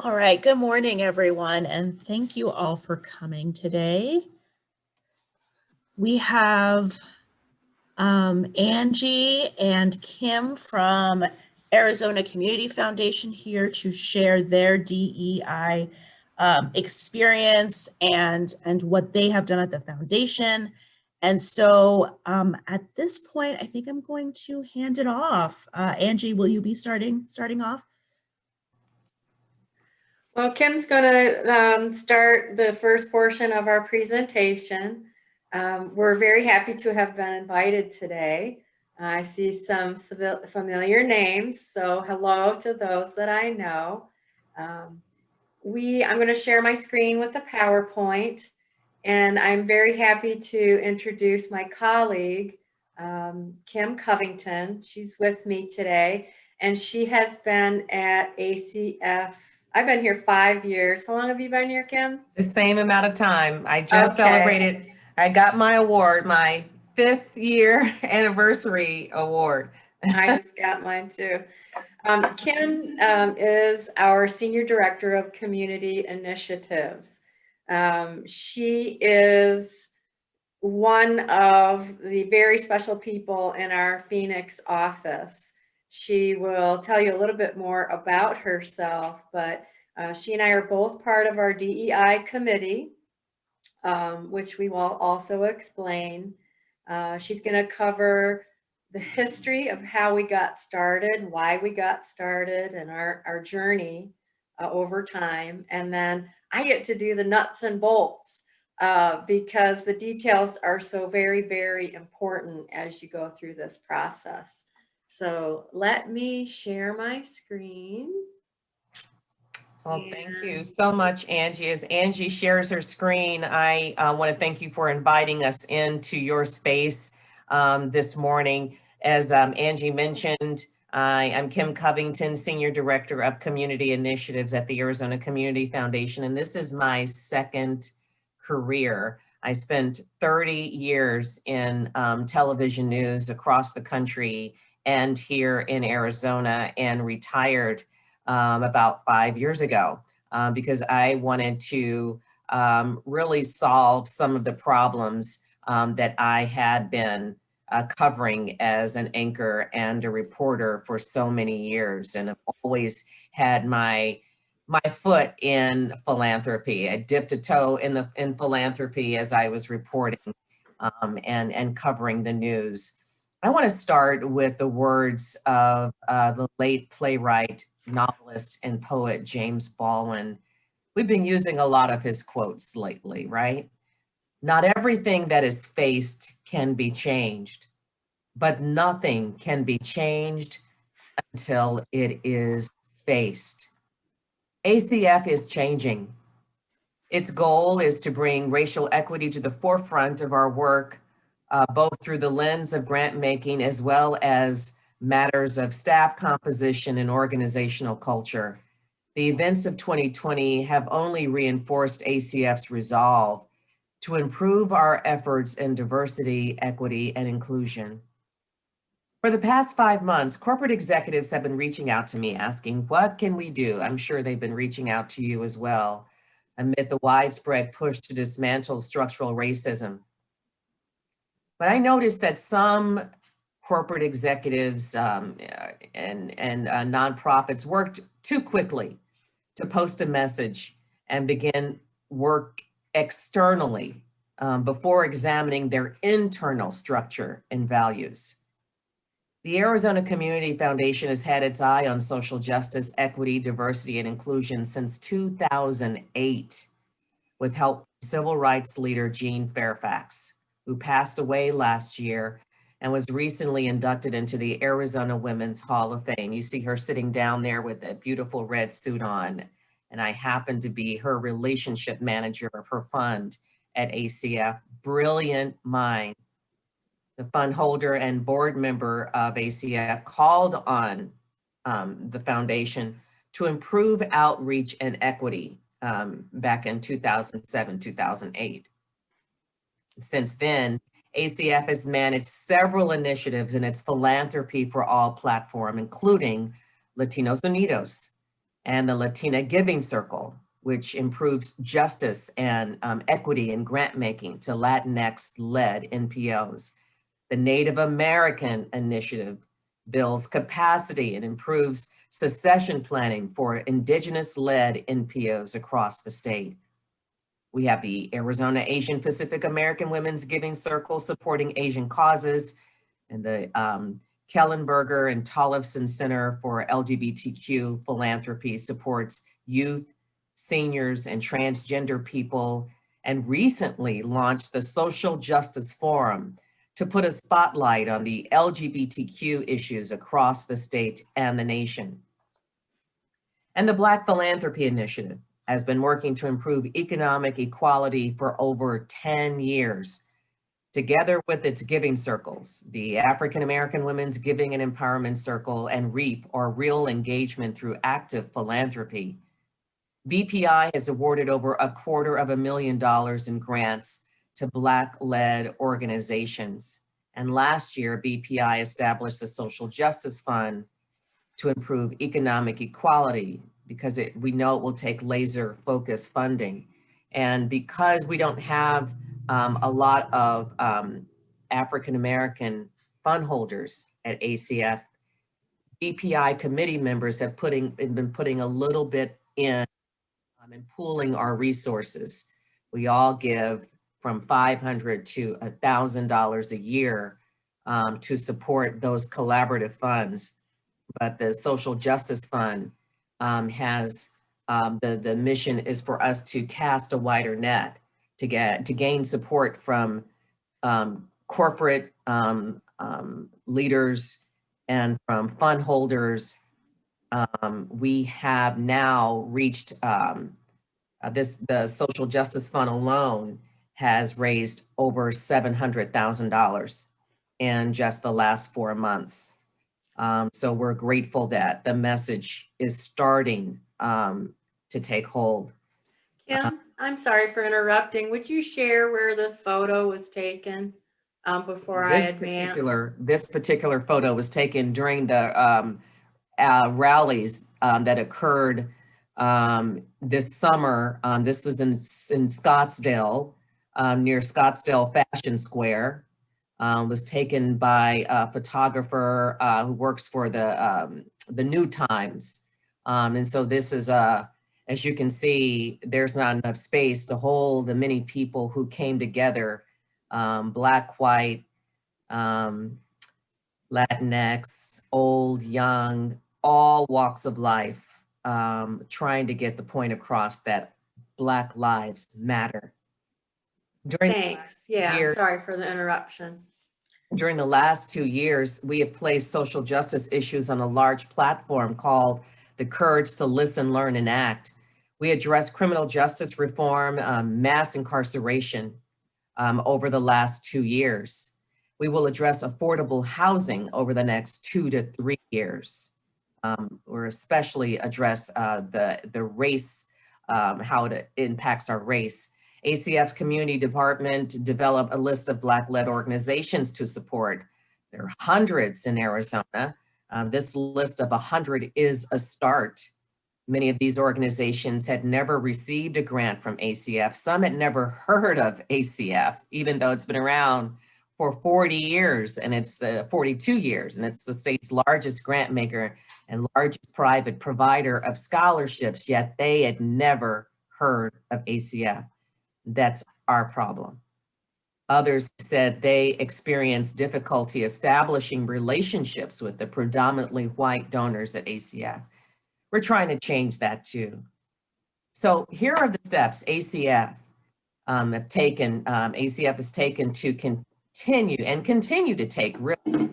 All right, good morning, everyone, and thank you all for coming today. We have Angie and Kim from Arizona Community Foundation here to share their DEI experience and what they have done at the foundation. And so at this point, I think I'm going to hand it off. Angie, will you be starting off? Well, Kim's going to start the first portion of our presentation. We're very happy to have been invited today. I see some familiar names, so hello to those that I know. I'm going to share my screen with the PowerPoint, and I'm very happy to introduce my colleague, Kim Covington. She's with me today, and she has been at ACF. I've been here 5 years. How long have you been here, Kim? The same amount of time. I just celebrated, I got my award, my 5th year anniversary award. I just got mine too. Kim is our Senior Director of Community Initiatives. She is one of the very special people in our Phoenix office. She will tell you a little bit more about herself, but she and I are both part of our DEI committee, which we will also explain. She's going to cover the history of how we got started, why we got started, and our journey over time. And then I get to do the nuts and bolts because the details are so very, very important as you go through this process. So let me share my screen. Well, thank you so much, Angie. As Angie shares her screen, I want to thank you for inviting us into your space this morning. As Angie mentioned, I am Kim Covington, Senior Director of Community Initiatives at the Arizona Community Foundation, and this is my second career. I spent 30 years in television news across the country and here in Arizona, and retired about 5 years ago because I wanted to really solve some of the problems that I had been covering as an anchor and a reporter for so many years, and I've always had my foot in philanthropy. I dipped a toe in philanthropy as I was reporting and covering the news. I want to start with the words of the late playwright, novelist, and poet James Baldwin. We've been using a lot of his quotes lately, right? Not everything that is faced can be changed, but nothing can be changed until it is faced. ACF is changing. Its goal is to bring racial equity to the forefront of our work, both through the lens of grant making as well as matters of staff composition and organizational culture. The events of 2020 have only reinforced ACF's resolve to improve our efforts in diversity, equity, and inclusion. For the past 5 months, corporate executives have been reaching out to me asking, what can we do? I'm sure they've been reaching out to you as well, amid the widespread push to dismantle structural racism. But I noticed that some corporate executives and nonprofits worked too quickly to post a message and begin work externally before examining their internal structure and values. The Arizona Community Foundation has had its eye on social justice, equity, diversity, and inclusion since 2008, with help from civil rights leader Jean Fairfax, who passed away last year and was recently inducted into the Arizona Women's Hall of Fame. You see her sitting down there with a beautiful red suit on, and I happen to be her relationship manager of her fund at ACF. Brilliant mind. The fund holder and board member of ACF called on the foundation to improve outreach and equity back in 2007, 2008. Since then, ACF has managed several initiatives in its Philanthropy for All platform, including Latinos Unidos, and the Latina Giving Circle, which improves justice and equity in grant making to Latinx-led NPOs. The Native American Initiative builds capacity and improves succession planning for Indigenous-led NPOs across the state. We have the Arizona Asian Pacific American Women's Giving Circle supporting Asian causes, and the Kellenberger and Tollefson Center for LGBTQ Philanthropy supports youth, seniors, and transgender people, and recently launched the Social Justice Forum to put a spotlight on the LGBTQ issues across the state and the nation. And the Black Philanthropy Initiative has been working to improve economic equality for over 10 years. Together with its giving circles, the African American Women's Giving and Empowerment Circle and REAP, or Real Engagement Through Active Philanthropy, BPI has awarded over $250,000 in grants to Black-led organizations. And last year, BPI established the Social Justice Fund to improve economic equality because we know it will take laser focused funding. And because we don't have a lot of African-American fund holders at ACF, BPI committee members have been putting a little bit in and pooling our resources. We all give from $500 to $1,000 a year to support those collaborative funds. But the Social Justice Fund has, the mission is for us to cast a wider net to gain support from corporate leaders and from fund holders. We have now reached, the Social Justice Fund alone has raised over $700,000 in just the last 4 months. So we're grateful that the message is starting to take hold. Kim, I'm sorry for interrupting. Would you share where this photo was taken before I advance? This particular photo was taken during the rallies that occurred this summer. This was in Scottsdale, near Scottsdale Fashion Square. Was taken by a photographer who works for the New Times. And so this is, as you can see, there's not enough space to hold the many people who came together, Black, white, Latinx, old, young, all walks of life, trying to get the point across that Black lives matter. Thanks. Yeah, sorry for the interruption. During the last 2 years, we have placed social justice issues on a large platform called The Courage to Listen, Learn, and Act. We address criminal justice reform, mass incarceration over the last 2 years. We will address affordable housing over the next 2 to 3 years. Or especially address the race, how it impacts our race. ACF's community department developed a list of Black-led organizations to support. There are hundreds in Arizona. This list of 100 is a start. Many of these organizations had never received a grant from ACF. Some had never heard of ACF, even though it's been around for 40 years and it's 42 years, and it's the state's largest grant maker and largest private provider of scholarships, yet they had never heard of ACF. That's our problem. Others said they experienced difficulty establishing relationships with the predominantly white donors at ACF. We're trying to change that too. So here are the steps ACF have taken. ACF has taken to continue to take really.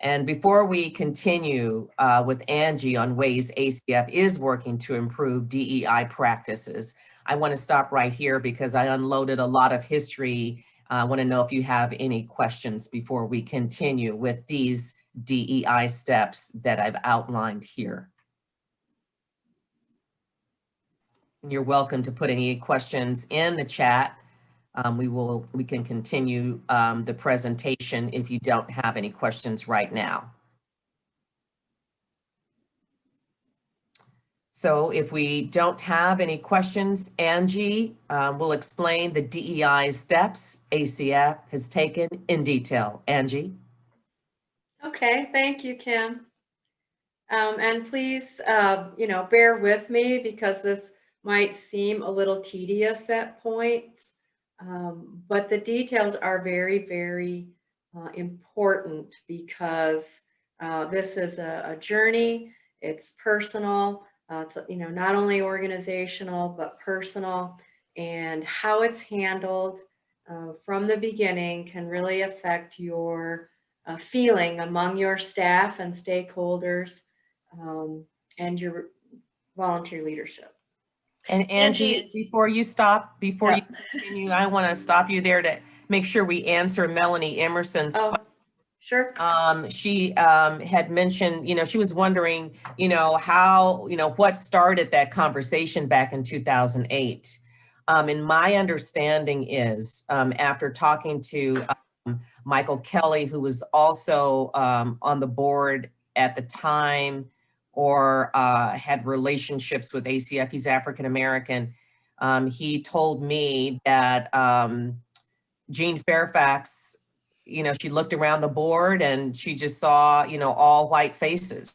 And before we continue with Angie on ways ACF is working to improve DEI practices, I want to stop right here because I unloaded a lot of history. I want to know if you have any questions before we continue with these DEI steps that I've outlined here. You're welcome to put any questions in the chat. We can continue the presentation if you don't have any questions right now. So if we don't have any questions, Angie will explain the DEI steps ACF has taken in detail. Angie? Okay, thank you, Kim. And please, bear with me because this might seem a little tedious at points, but the details are very, very important because this is a journey. It's personal. It's not only organizational but personal, and how it's handled from the beginning can really affect your feeling among your staff and stakeholders, and your volunteer leadership. And Angie, before you continue, I want to stop you there to make sure we answer Melanie Emerson's question. Sure. She had mentioned, she was wondering, how, what started that conversation back in 2008. And my understanding is, after talking to Michael Kelly, who was also on the board at the time, or had relationships with ACF, he's African American. He told me that Jean Fairfax, she looked around the board and she just saw, all white faces.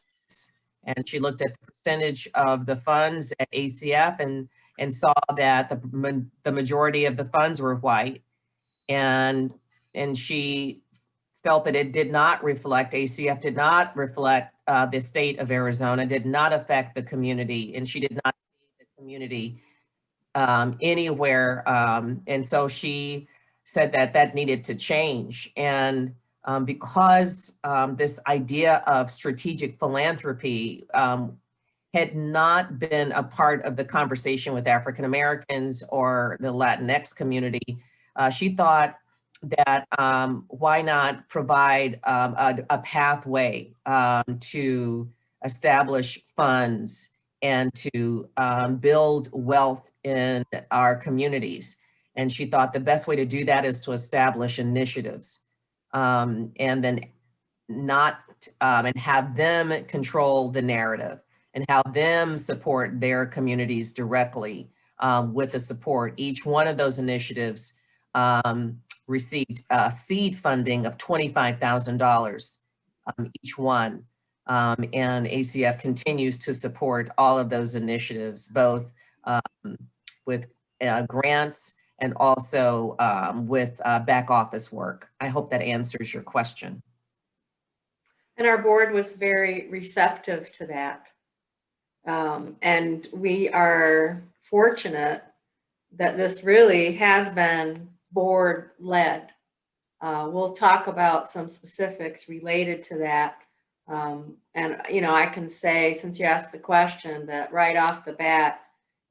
And she looked at the percentage of the funds at ACF and saw that the majority of the funds were white. And she felt that it did not reflect, ACF did not reflect the state of Arizona, did not affect the community, and she did not see the community anywhere. And so she said that needed to change. And because this idea of strategic philanthropy had not been a part of the conversation with African Americans or the Latinx community, she thought that why not provide a pathway to establish funds and to build wealth in our communities. And she thought the best way to do that is to establish initiatives and then and have them control the narrative and have them support their communities directly with the support. Each one of those initiatives received seed funding of $25,000 each one. And ACF continues to support all of those initiatives, both with grants and also with back office work. I hope that answers your question. And our board was very receptive to that. And we are fortunate that this really has been board led. We'll talk about some specifics related to that. And, I can say, since you asked the question, that right off the bat,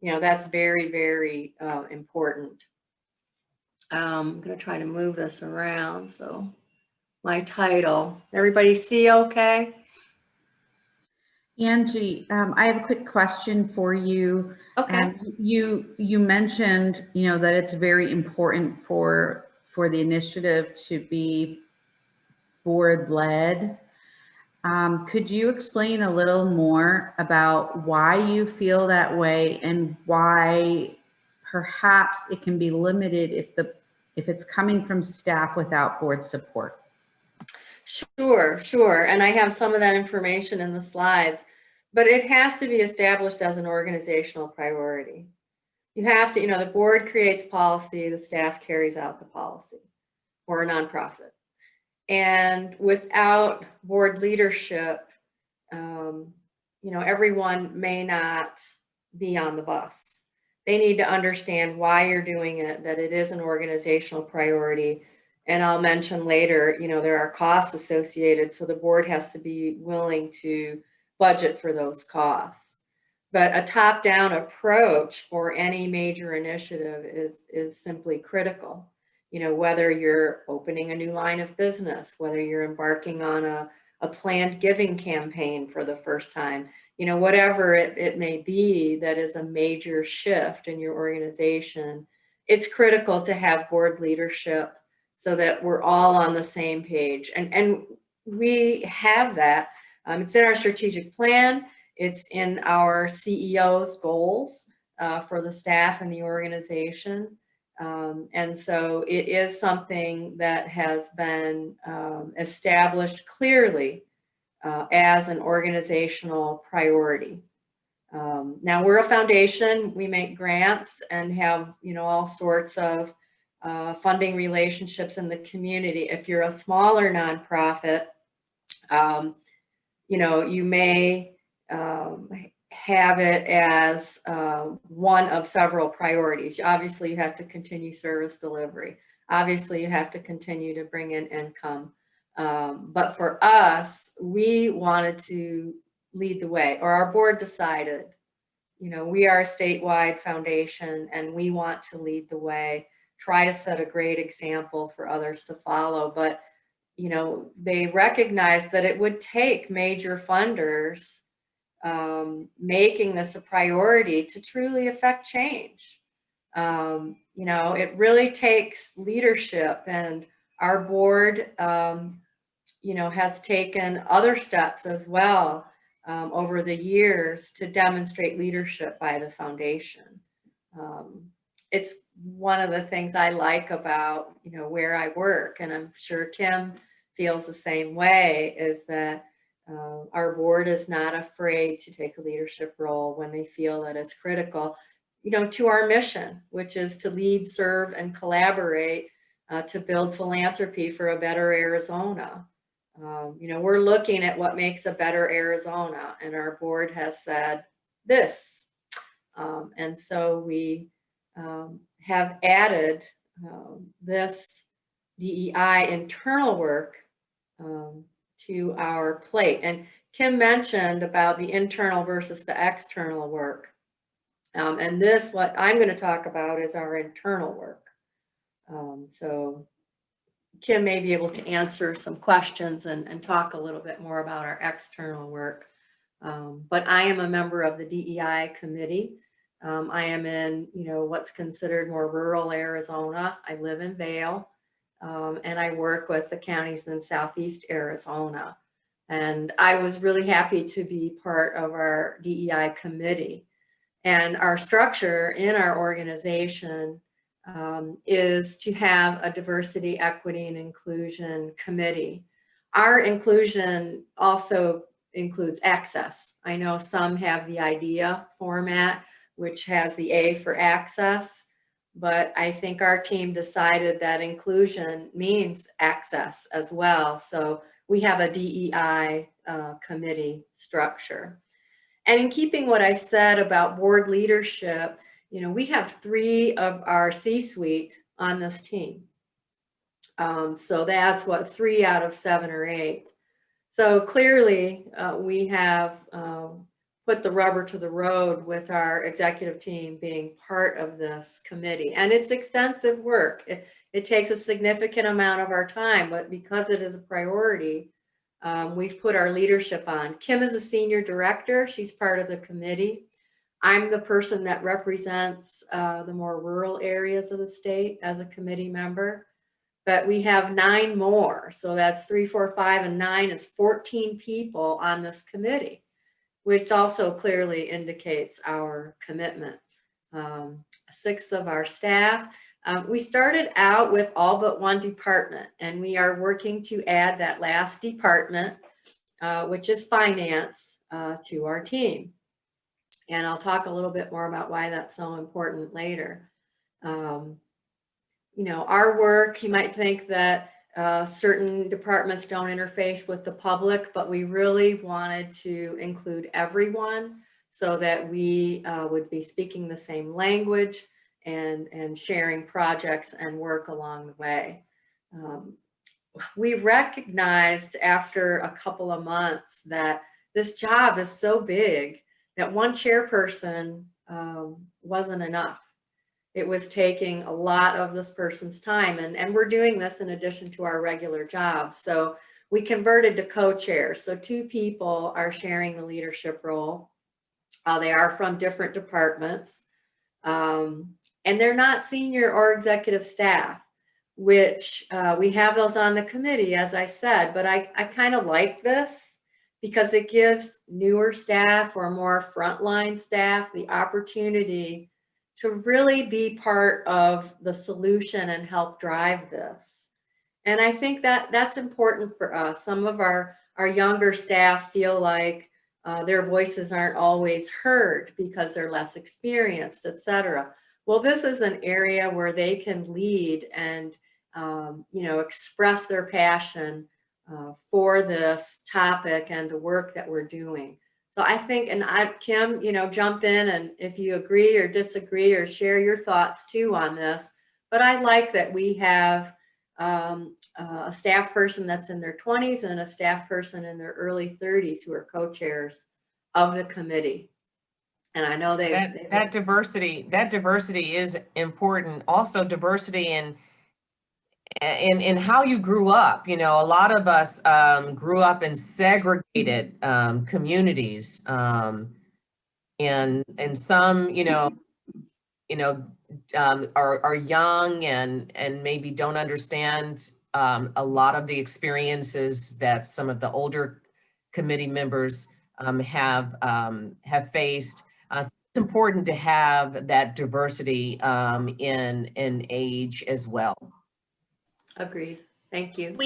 that's very, very important. I'm going to try to move this around. So my title, everybody see okay? Angie, I have a quick question for you. Okay. You mentioned, that it's very important for the initiative to be board led. Could you explain a little more about why you feel that way and why perhaps it can be limited if it's coming from staff without board support? Sure. And I have some of that information in the slides, but it has to be established as an organizational priority. You have to, the board creates policy, the staff carries out the policy, or a nonprofit. And without board leadership, everyone may not be on the bus. They need to understand why you're doing it, that it is an organizational priority. And I'll mention later, there are costs associated, so the board has to be willing to budget for those costs. But a top-down approach for any major initiative is simply critical. Whether you're opening a new line of business, whether you're embarking on a planned giving campaign for the first time, whatever it may be that is a major shift in your organization, it's critical to have board leadership so that we're all on the same page. And we have that. It's in our strategic plan. It's in our CEO's goals for the staff and the organization. And so it is something that has been established clearly as an organizational priority. Now we're a foundation, we make grants and have, all sorts of funding relationships in the community. If you're a smaller nonprofit, you may have it as one of several priorities. Obviously, you have to continue service delivery. Obviously, you have to continue to bring in income. But for us, we wanted to lead the way, or our board decided, we are a statewide foundation and we want to lead the way, try to set a great example for others to follow. But, they recognized that it would take major funders making this a priority to truly affect change. It really takes leadership, and our board, has taken other steps as well over the years to demonstrate leadership by the foundation. It's one of the things I like about, where I work, and I'm sure Kim feels the same way, is that our board is not afraid to take a leadership role when they feel that it's critical, to our mission, which is to lead, serve, and collaborate to build philanthropy for a better Arizona. We're looking at what makes a better Arizona, and our board has said this. And so we have added this DEI internal work to our plate. And Kim mentioned about the internal versus the external work. And this, what I'm going to talk about, is our internal work. So Kim may be able to answer some questions and talk a little bit more about our external work. But I am a member of the DEI committee. I am in, what's considered more rural Arizona. I live in Vail, and I work with the counties in Southeast Arizona. And I was really happy to be part of our DEI committee. And our structure in our organization is to have a diversity, equity, and inclusion committee. Our inclusion also includes access. I know some have the IDEA format, which has the A for access, but I think our team decided that inclusion means access as well. So we have a DEI committee structure. And in keeping what I said about board leadership, we have 3 of our C-suite on this team. So that's 3 out of 7 or 8. So clearly we have put the rubber to the road with our executive team being part of this committee. And it's extensive work. It takes a significant amount of our time, but because it is a priority, we've put our leadership on. Kim is a senior director. She's part of the committee. I'm the person that represents the more rural areas of the state as a committee member, but we have 9 more. So that's 3, 4, 5, and 9 is 14 people on this committee, which also clearly indicates our commitment. 6 of our staff. We started out with all but 1 department, and we are working to add that last department, which is finance, to our team. And I'll talk a little bit more about why that's so important later. Our work, you might think that certain departments don't interface with the public, but we really wanted to include everyone so that we would be speaking the same language and sharing projects and work along the way. We recognized after a couple of months that this job is so big that 1 chairperson wasn't enough. It was taking a lot of this person's time, and we're doing this in addition to our regular jobs. So we converted to co-chairs. So 2 people are sharing the leadership role. They are from different departments, and they're not senior or executive staff, which we have those on the committee, as I said, but I kind of like this because it gives newer staff or more frontline staff the opportunity to really be part of the solution and help drive this. And I think that that's important for us. Some of our younger staff feel like their voices aren't always heard because they're less experienced, et cetera. Well, this is an area where they can lead and express their passion for this topic and the work that we're doing. So I think, and Kim, jump in and if you agree or disagree or share your thoughts too on this. But I like that we have a staff person that's in their 20s and a staff person in their early 30s who are co-chairs of the committee. And I know that diversity is important. Also diversity in how you grew up. A lot of us grew up in segregated communities, and some are young and maybe don't understand a lot of the experiences that some of the older committee members have faced. So it's important to have that diversity in age as well. Agreed. Thank you.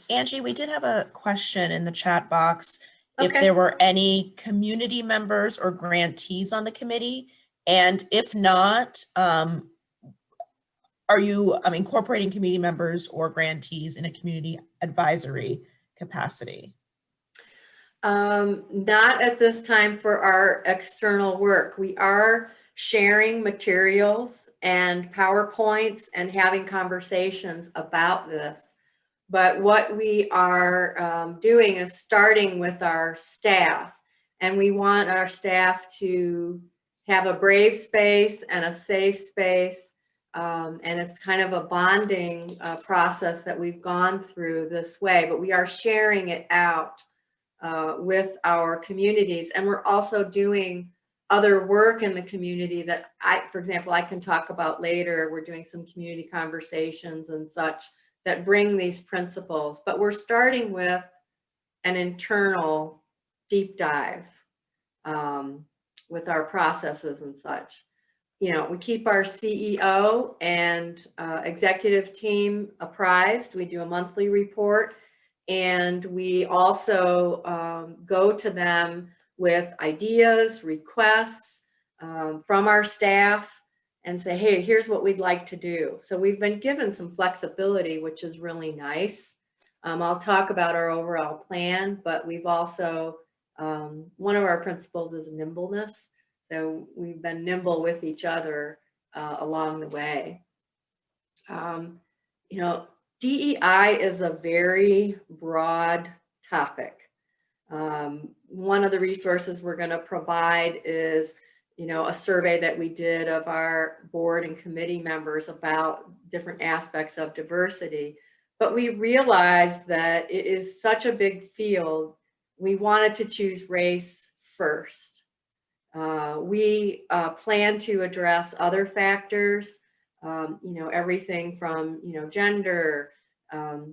Angie, we did have a question in the chat box. If Okay. there were any community members or grantees on the committee, and if not, are you incorporating community members or grantees in a community advisory capacity? Not at this time for our external work. We are sharing materials and PowerPoints and having conversations about this. But what we are doing is starting with our staff, and we want our staff to have a brave space and a safe space. And it's kind of a bonding process that we've gone through this way, but we are sharing it out with our communities. And we're also doing other work in the community that for example, I can talk about later. We're doing some community conversations and such that bring these principles, but we're starting with an internal deep dive with our processes and such. We keep our CEO and executive team apprised. We do a monthly report, and we also go to them with ideas, requests from our staff and say, hey, here's what we'd like to do. So we've been given some flexibility, which is really nice. I'll talk about our overall plan, but we've also, one of our principles is nimbleness. So we've been nimble with each other along the way. DEI is a very broad topic. One of the resources we're going to provide is, a survey that we did of our board and committee members about different aspects of diversity. But we realized that it is such a big field. We wanted to choose race first. We plan to address other factors, everything from, gender,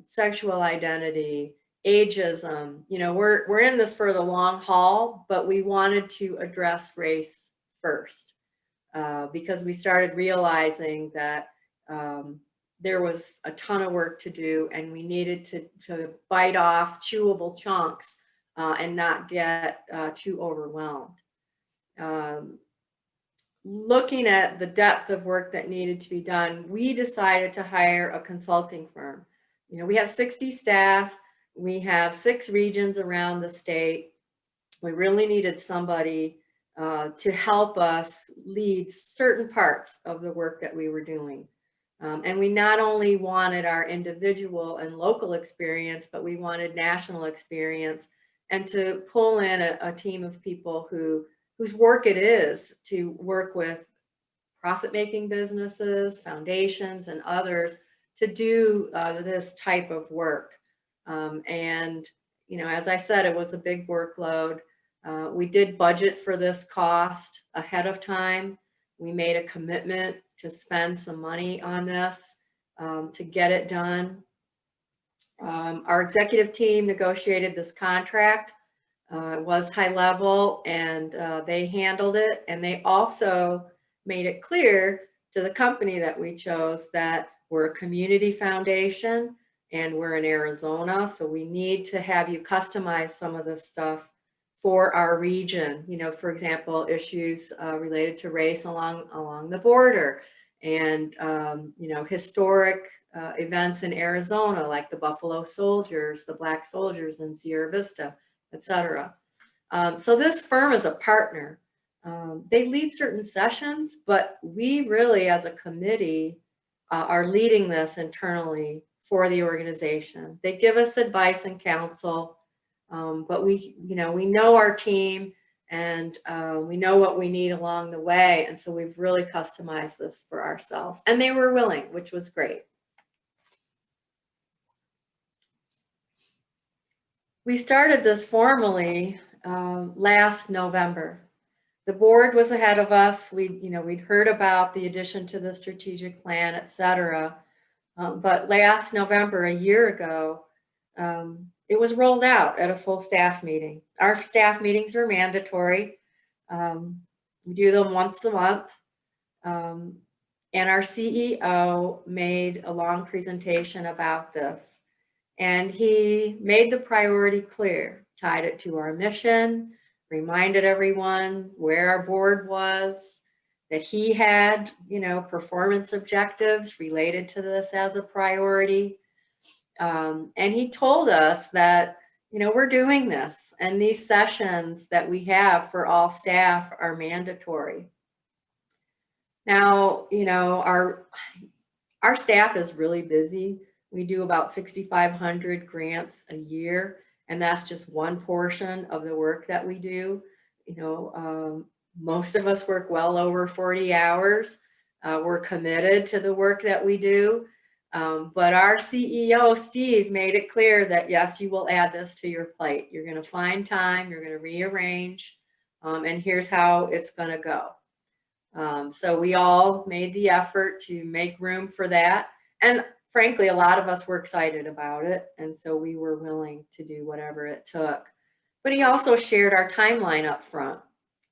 sexual identity, ageism. We're in this for the long haul, but we wanted to address race first because we started realizing that there was a ton of work to do, and we needed to bite off chewable chunks and not get too overwhelmed. Looking at the depth of work that needed to be done, we decided to hire a consulting firm. We have 60 staff. We have 6 regions around the state. We really needed somebody to help us lead certain parts of the work that we were doing. And we not only wanted our individual and local experience, but we wanted national experience, and to pull in a team of people whose work it is to work with profit-making businesses, foundations, and others to do this type of work. And, as I said, it was a big workload. We did budget for this cost ahead of time. We made a commitment to spend some money on this to get it done. Our executive team negotiated this contract It was high level, and they handled it. And they also made it clear to the company that we chose that we're a community foundation and we're in Arizona. So we need to have you customize some of this stuff for our region. You know, for example, issues related to race along the border, and you know, historic events in Arizona, like the Buffalo Soldiers, the Black Soldiers in Sierra Vista, etc. So this firm is a partner. They lead certain sessions, but we really, as a committee, are leading this internally for the organization. They give us advice and counsel, but we know our team, and we know what we need along the way. And so we've really customized this for ourselves. And they were willing, which was great. We started this formally last November. The board was ahead of us. We'd heard about the addition to the strategic plan, et cetera. But last November, a year ago, it was rolled out at a full staff meeting. Our staff meetings are mandatory. We do them once a month. And our CEO made a long presentation about this. And he made the priority clear, tied it to our mission, reminded everyone where our board was, that he had, performance objectives related to this as a priority. And he told us that, we're doing this, and these sessions that we have for all staff are mandatory. Now, our staff is really busy. We do about 6,500 grants a year, and that's just one portion of the work that we do. Most of us work well over 40 hours. We're committed to the work that we do. But our CEO, Steve, made it clear that, yes, you will add this to your plate. You're going to find time, you're going to rearrange, and here's how it's going to go. So we all made the effort to make room for that. And frankly, a lot of us were excited about it. And so we were willing to do whatever it took. But he also shared our timeline up front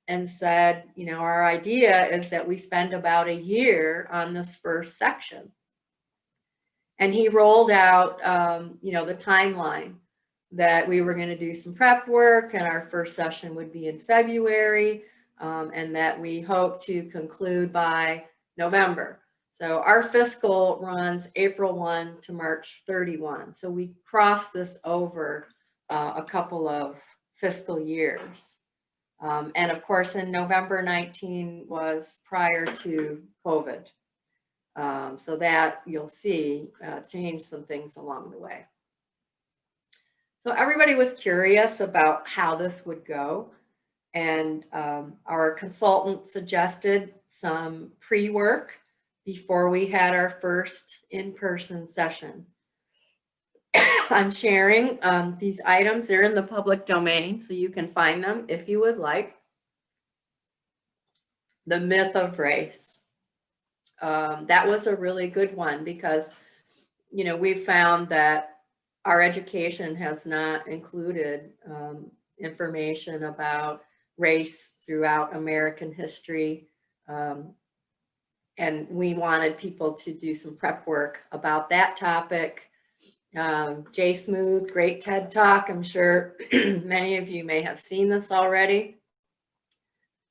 and said, our idea is that we spend about a year on this first section. And he rolled out, the timeline that we were going to do some prep work, and our first session would be in February, and that we hope to conclude by November. So our fiscal runs April 1 to March 31. So we crossed this over a couple of fiscal years. And of course, in November 19 was prior to COVID. So that you'll see changed some things along the way. So everybody was curious about how this would go. And our consultant suggested some pre-work before we had our first in-person session. I'm sharing these items. They're in the public domain, so you can find them if you would like. The myth of race. That was a really good one because, we've found that our education has not included information about race throughout American history. And we wanted people to do some prep work about that topic. Jay Smooth, great TED Talk. I'm sure many of you may have seen this already.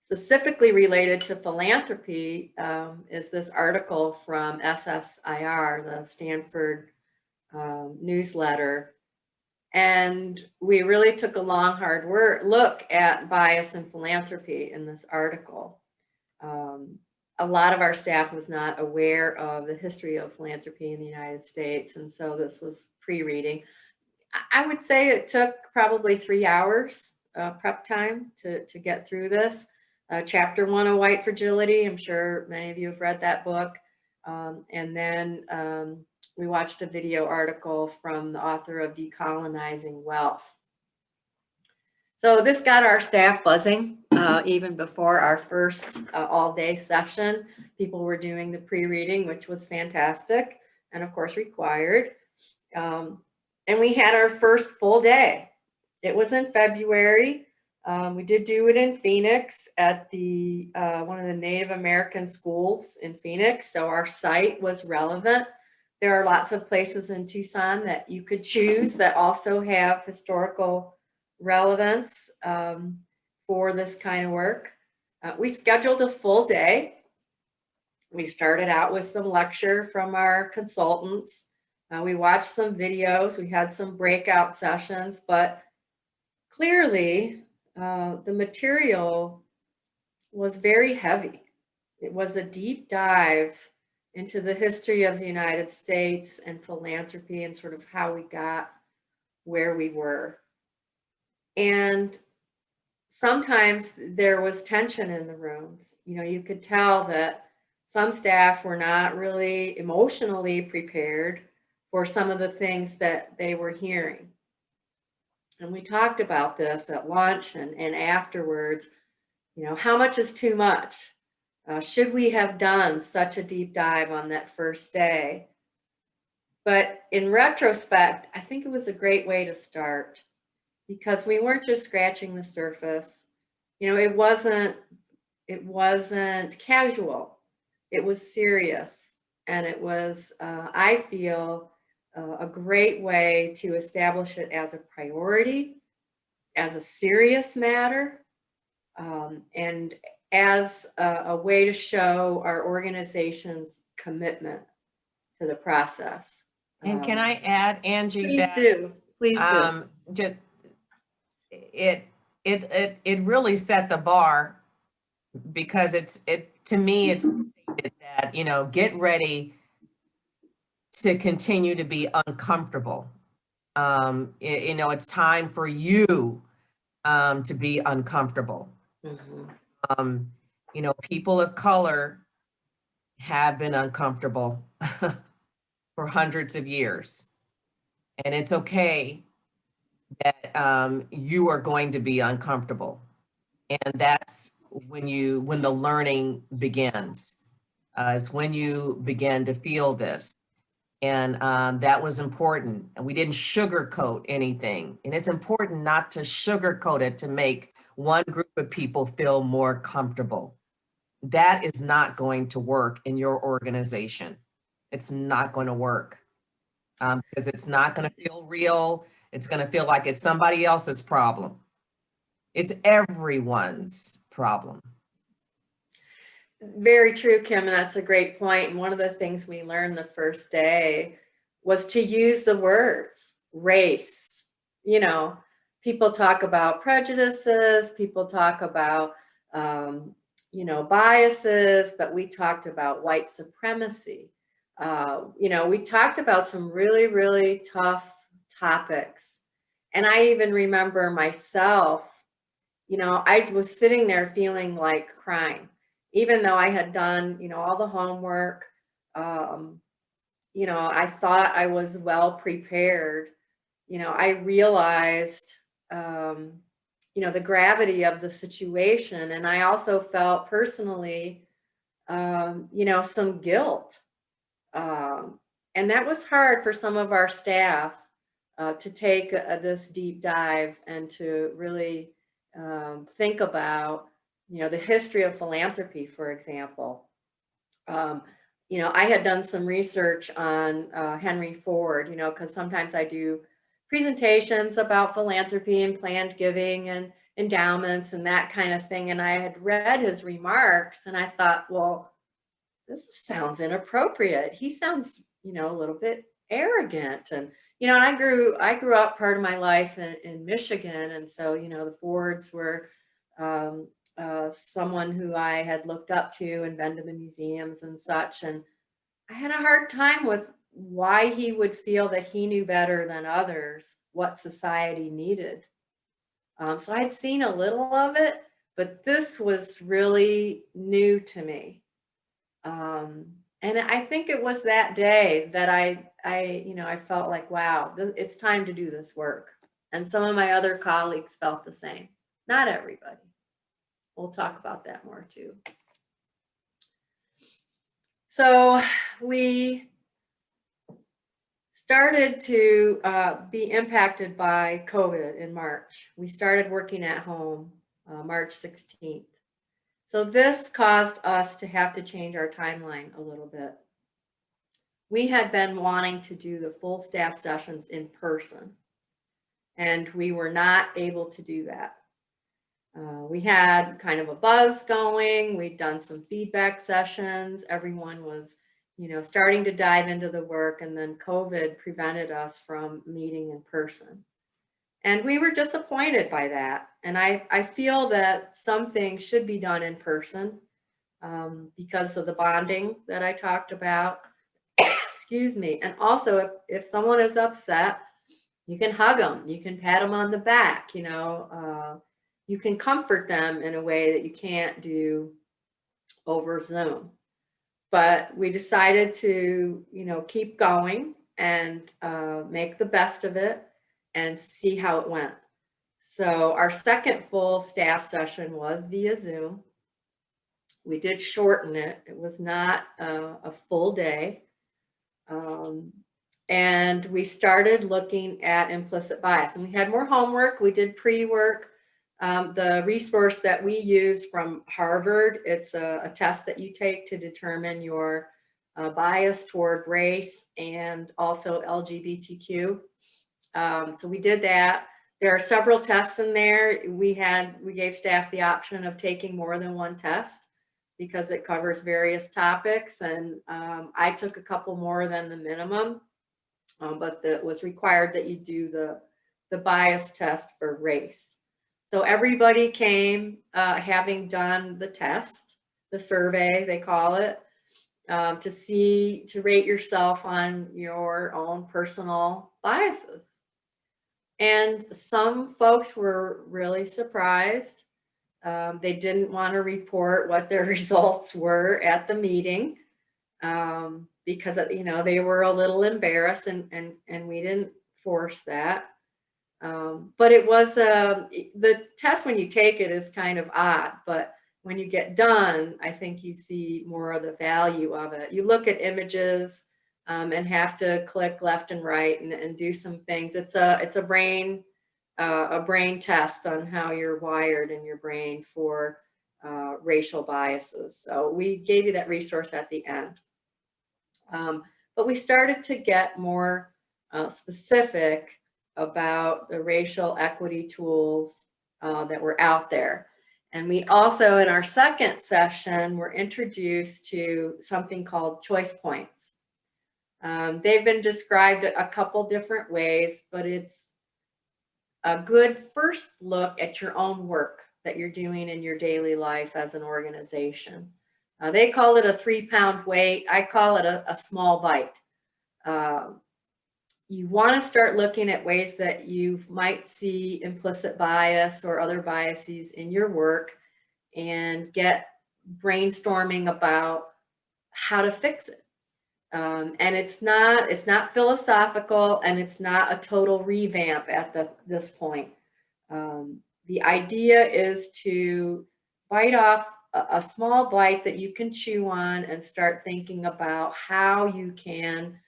Specifically related to philanthropy is this article from SSIR, the Stanford newsletter. And we really took a long, hard look at bias in philanthropy in this article. A lot of our staff was not aware of the history of philanthropy in the United States, and so this was pre-reading. I would say it took probably 3 hours prep time to get through this. Chapter 1 of White Fragility, I'm sure many of you have read that book. And then we watched a video article from the author of Decolonizing Wealth. So this got our staff buzzing even before our first all-day session. People were doing the pre-reading, which was fantastic and of course required. And we had our first full day It was in February. We did do it in Phoenix at the one of the Native American schools in Phoenix, so our site was relevant. There are lots of places in Tucson that you could choose that also have historical relevance for this kind of work. We scheduled a full day. We started out with some lecture from our consultants. We watched some videos. We had some breakout sessions, but clearly the material was very heavy. It was a deep dive into the history of the United States and philanthropy and sort of how we got where we were. And sometimes there was tension in the rooms. You know, you could tell that some staff were not really emotionally prepared for some of the things that they were hearing. And we talked about this at lunch and afterwards, you know, how much is too much? Should we have done such a deep dive on that first day? But in retrospect, I think it was a great way to start because we weren't just scratching the surface. You know, it wasn't casual. It was serious. And it was, I feel, a great way to establish it as a priority, as a serious matter, and as a way to show our organization's commitment to the process. And can I add, Angie, Please that do. Please do. just, it really set the bar because to me it's that, you know, get ready to continue to be uncomfortable. You know, it's time for you to be uncomfortable. Mhm. You know, people of color have been uncomfortable for hundreds of years. And it's okay that you are going to be uncomfortable. And that's when the learning begins, is when you begin to feel this. And that was important. And we didn't sugarcoat anything. And it's important not to sugarcoat it to make one group of people feel more comfortable. That is not going to work in your organization. It's not going to work because it's not going to feel real. It's going to feel like it's somebody else's problem. It's everyone's problem. Very true, Kim, and that's a great point. And one of the things we learned the first day was to use the words race. You know, people talk about prejudices, people talk about, you know, biases, but we talked about white supremacy. You know, we talked about some really, really tough topics. And I even remember myself, you know, I was sitting there feeling like crying. Even though I had done, you know, all the homework, you know, I thought I was well prepared. You know, I realized, you know, the gravity of the situation. And I also felt personally, you know, some guilt. And that was hard for some of our staff to take this deep dive and to really think about, you know, the history of philanthropy, for example. You know, I had done some research on Henry Ford, you know, because sometimes I do presentations about philanthropy and planned giving and endowments and that kind of thing. And I had read his remarks and I thought, well, this sounds inappropriate. He sounds, you know, a little bit arrogant. And, you know, and I grew up part of my life in Michigan. And so, you know, the Fords were someone who I had looked up to and been to the museums and such. And I had a hard time with why he would feel that he knew better than others what society needed. So I'd seen a little of it, but this was really new to me. And I think it was that day that you know, I felt like, wow, it's time to do this work. And some of my other colleagues felt the same. Not everybody. We'll talk about that more too. So we started to be impacted by COVID in March. We started working at home March 16th. So this caused us to have to change our timeline a little bit. We had been wanting to do the full staff sessions in person, and we were not able to do that. We had kind of a buzz going. We'd done some feedback sessions. Everyone was, starting to dive into the work, and then COVID prevented us from meeting in person. And we were disappointed by that. And I feel that some things should be done in person because of the bonding that I talked about. Excuse me. And also, if someone is upset, you can hug them. You can pat them on the back. You can comfort them in a way that you can't do over Zoom. But we decided to, keep going and make the best of it and see how it went. So our second full staff session was via Zoom. We did shorten it. It was not a full day. And we started looking at implicit bias. And we had more homework. We did pre-work. The resource that we used from Harvard, it's a test that you take to determine your bias toward race and also LGBTQ. So we did that. There are several tests in there. We gave staff the option of taking more than one test because it covers various topics. And I took a couple more than the minimum, but it was required that you do the bias test for race. So everybody came having done the test, the survey, they call it, to rate yourself on your own personal biases. And some folks were really surprised. They didn't want to report what their results were at the meeting because, they were a little embarrassed, and we didn't force that. But it was, the test when you take it is kind of odd, but when you get done, I think you see more of the value of it. You look at images and have to click left and right and do some things. It's a brain test on how you're wired in your brain for racial biases. So we gave you that resource at the end. But we started to get more specific about the racial equity tools that were out there. And we also, in our second session, were introduced to something called choice points. They've been described a couple different ways, but it's a good first look at your own work that you're doing in your daily life as an organization. They call it a 3-pound weight. I call it a small bite. You want to start looking at ways that you might see implicit bias or other biases in your work and get brainstorming about how to fix it. And it's not philosophical, and it's not a total revamp at this point. The idea is to bite off a small bite that you can chew on and start thinking about how you can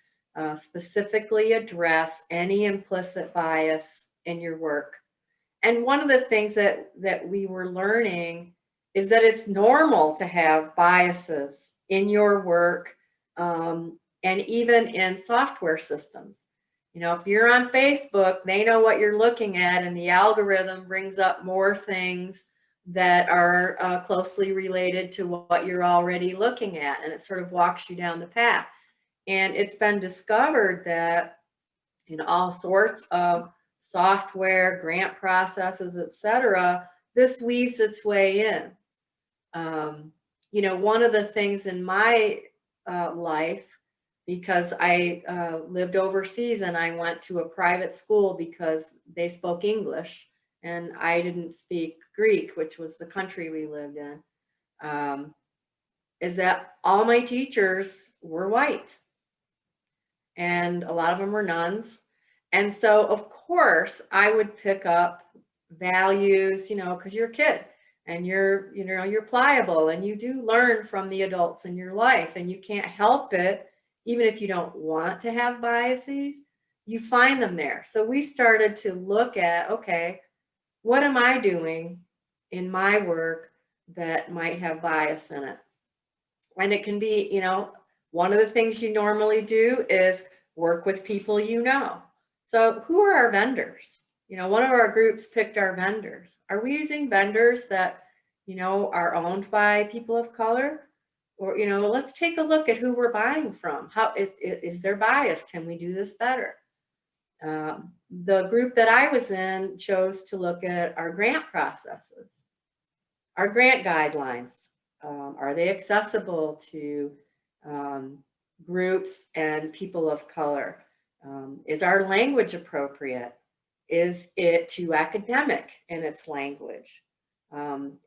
specifically address any implicit bias in your work. And one of the things that we were learning is that it's normal to have biases in your work, and even in software systems. If you're on Facebook, they know what you're looking at, and the algorithm brings up more things that are closely related to what you're already looking at, and it sort of walks you down the path. And it's been discovered that in all sorts of software, grant processes, et cetera, this weaves its way in. One of the things in my life, because I lived overseas and I went to a private school because they spoke English and I didn't speak Greek, which was the country we lived in, is that all my teachers were white. And a lot of them were nuns. And so, of course, I would pick up values, because you're a kid and you're pliable and you do learn from the adults in your life, and you can't help it, even if you don't want to have biases, you find them there. So we started to look at, okay, what am I doing in my work that might have bias in it? And it can be, you know, one of the things you normally do is work with people you know. So who are our vendors? You know, one of our groups picked our vendors. Are we using vendors that, you know, are owned by people of color? Or, you know, let's take a look at who we're buying from. How is there bias? Can we do this better? The group that I was in chose to look at our grant processes, our grant guidelines. Are they accessible to groups and people of color? Is our language appropriate? Is it too academic in its language?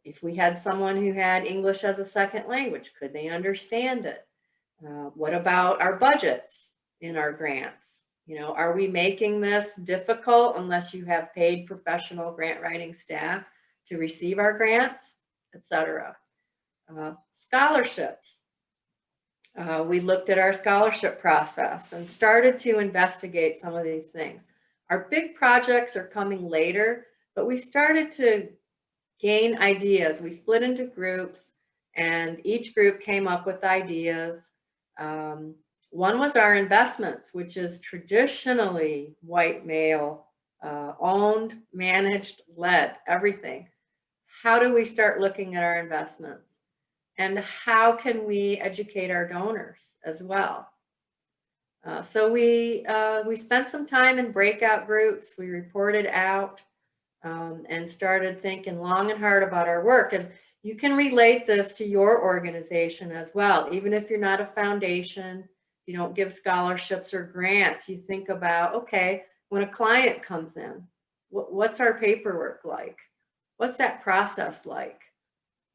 If we had someone who had English as a second language, could they understand it? What about our budgets in our grants? You know, are we making this difficult unless you have paid professional grant writing staff to receive our grants, etc. Scholarships. We looked at our scholarship process and started to investigate some of these things. Our big projects are coming later, but we started to gain ideas. We split into groups and each group came up with ideas. One was our investments, which is traditionally white male, owned, managed, led, everything. How do we start looking at our investments? And how can we educate our donors as well? So we spent some time in breakout groups. We reported out and started thinking long and hard about our work. And you can relate this to your organization as well. Even if you're not a foundation, you don't give scholarships or grants, you think about, okay, when a client comes in, what's our paperwork like? What's that process like?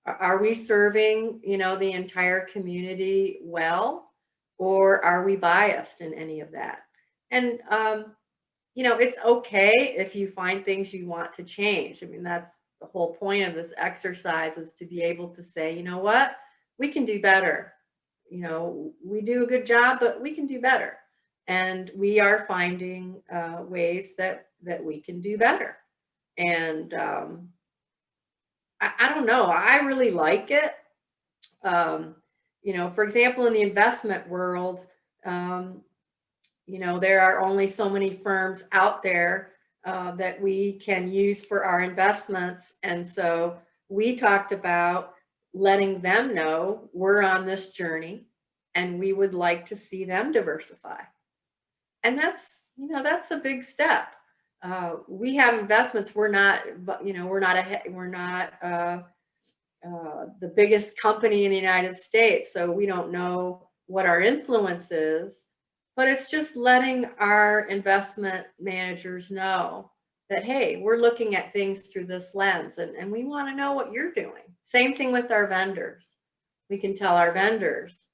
Are we serving, you know, the entire community well, or are we biased in any of that? And, you know, it's okay if you find things you want to change. I mean, that's the whole point of this exercise, is to be able to say, you know what, we can do better. You know, we do a good job, but we can do better. And we are finding ways that we can do better. And I don't know, I really like it. You know, for example, in the investment world, you know, there are only so many firms out there that we can use for our investments. And so we talked about letting them know we're on this journey and we would like to see them diversify. And that's, you know, that's a big step. We have investments. We're not, you know, we're not the biggest company in the United States, so we don't know what our influence is. But it's just letting our investment managers know that, hey, we're looking at things through this lens, and we want to know what you're doing. Same thing with our vendors. We can tell our vendors,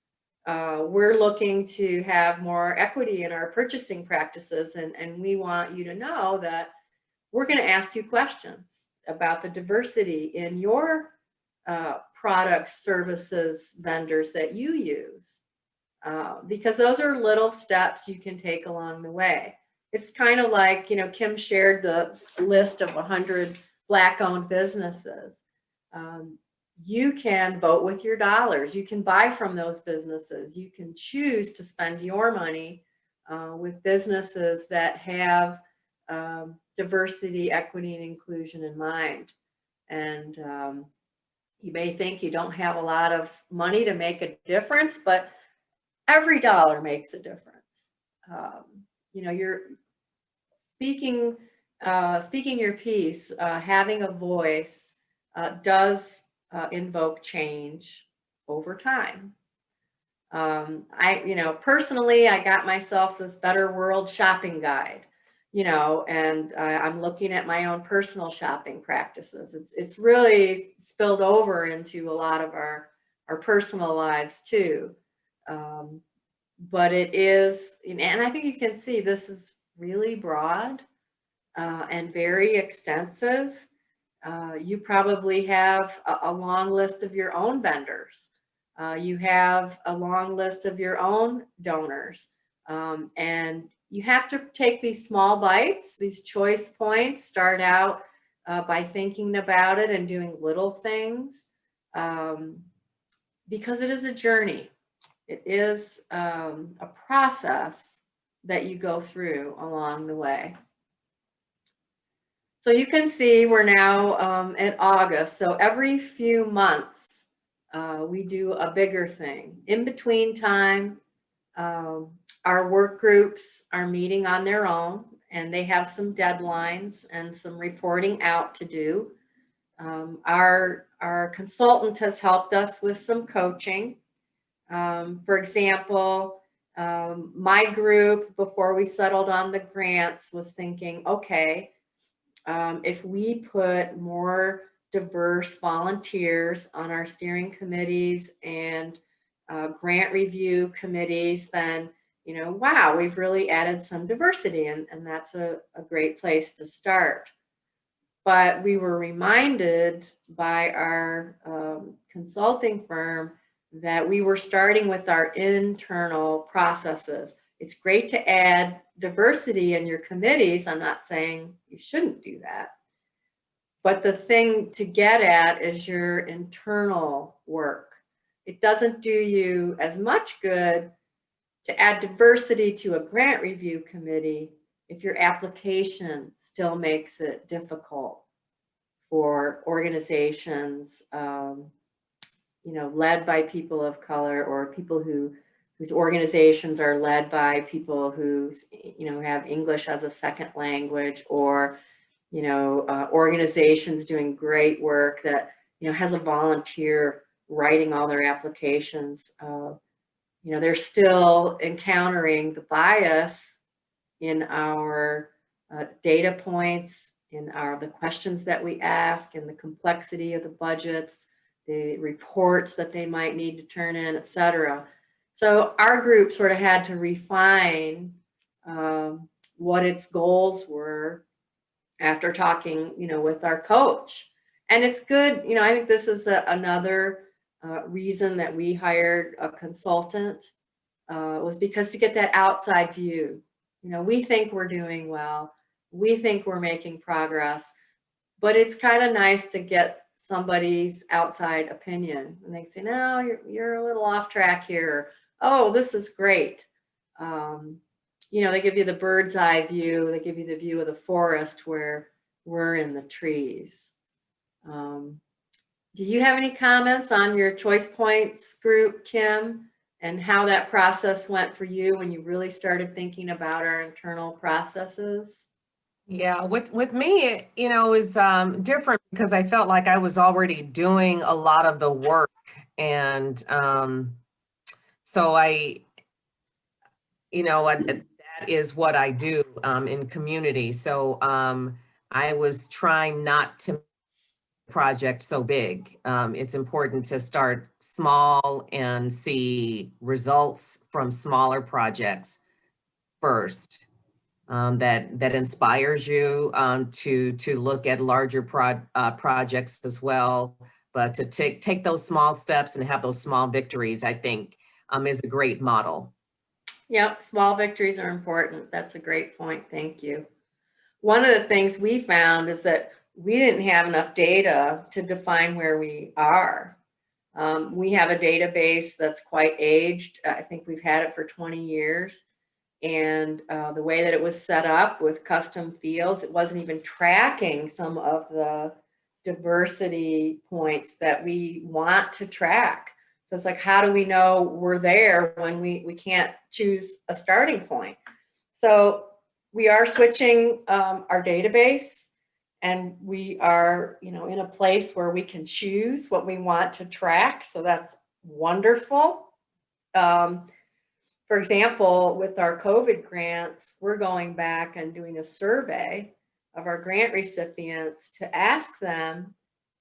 we're looking to have more equity in our purchasing practices, and we want you to know that we're going to ask you questions about the diversity in your products, services, vendors that you use. Because those are little steps you can take along the way. It's kind of like, you know, Kim shared the list of 100 Black-owned businesses. You can vote with your dollars. You can buy from those businesses. You can choose to spend your money with businesses that have diversity, equity, and inclusion in mind. And you may think you don't have a lot of money to make a difference, but every dollar makes a difference. You know, you're speaking your piece, having a voice does invoke change over time. You know, personally, I got myself this Better World shopping guide, you know, and I'm looking at my own personal shopping practices. It's really spilled over into a lot of our personal lives too. But it is, and I think you can see this is really broad and very extensive. You probably have a long list of your own vendors. You have a long list of your own donors. And you have to take these small bites, these choice points, start out by thinking about it and doing little things, because it is a journey. It is a process that you go through along the way. So you can see we're now at August. So every few months, we do a bigger thing. In between time, our work groups are meeting on their own, and they have some deadlines and some reporting out to do. Our consultant has helped us with some coaching. For example, my group, before we settled on the grants, was thinking, okay, if we put more diverse volunteers on our steering committees and grant review committees, then, you know, wow, we've really added some diversity, and that's a great place to start. But we were reminded by our consulting firm that we were starting with our internal processes. It's great to add diversity in your committees. I'm not saying you shouldn't do that. But the thing to get at is your internal work. It doesn't do you as much good to add diversity to a grant review committee if your application still makes it difficult for organizations, you know, led by people of color, or people whose organizations are led by people who, you know, have English as a second language, or, you know, organizations doing great work that, you know, has a volunteer writing all their applications. You know, they're still encountering the bias in our data points, in the questions that we ask, and the complexity of the budgets, the reports that they might need to turn in, et cetera. So our group sort of had to refine what its goals were after talking, you know, with our coach. And it's good, you know, I think this is another reason that we hired a consultant, was because to get that outside view. You know, we think we're doing well, we think we're making progress, but it's kind of nice to get somebody's outside opinion, and they say, no, you're a little off track here. Oh, this is great. You know, they give you the bird's eye view, they give you the view of the forest where we're in the trees. Do you have any comments on your Choice Points group, Kim, and how that process went for you when you really started thinking about our internal processes? Yeah, with me, you know, it was different because I felt like I was already doing a lot of the work. And so you know, that is what I do in community. So I was trying not to project so big. It's important to start small and see results from smaller projects first. That inspires you to look at larger projects as well. But to take those small steps and have those small victories, I think, is a great model. Yep, small victories are important. That's a great point. Thank you. One of the things we found is that we didn't have enough data to define where we are. We have a database that's quite aged. I think we've had it for 20 years. And the way that it was set up with custom fields, it wasn't even tracking some of the diversity points that we want to track. So it's like, how do we know we're there when we can't choose a starting point? So we are switching our database, and we are, you know, in a place where we can choose what we want to track. So that's wonderful. For example, with our COVID grants, we're going back and doing a survey of our grant recipients to ask them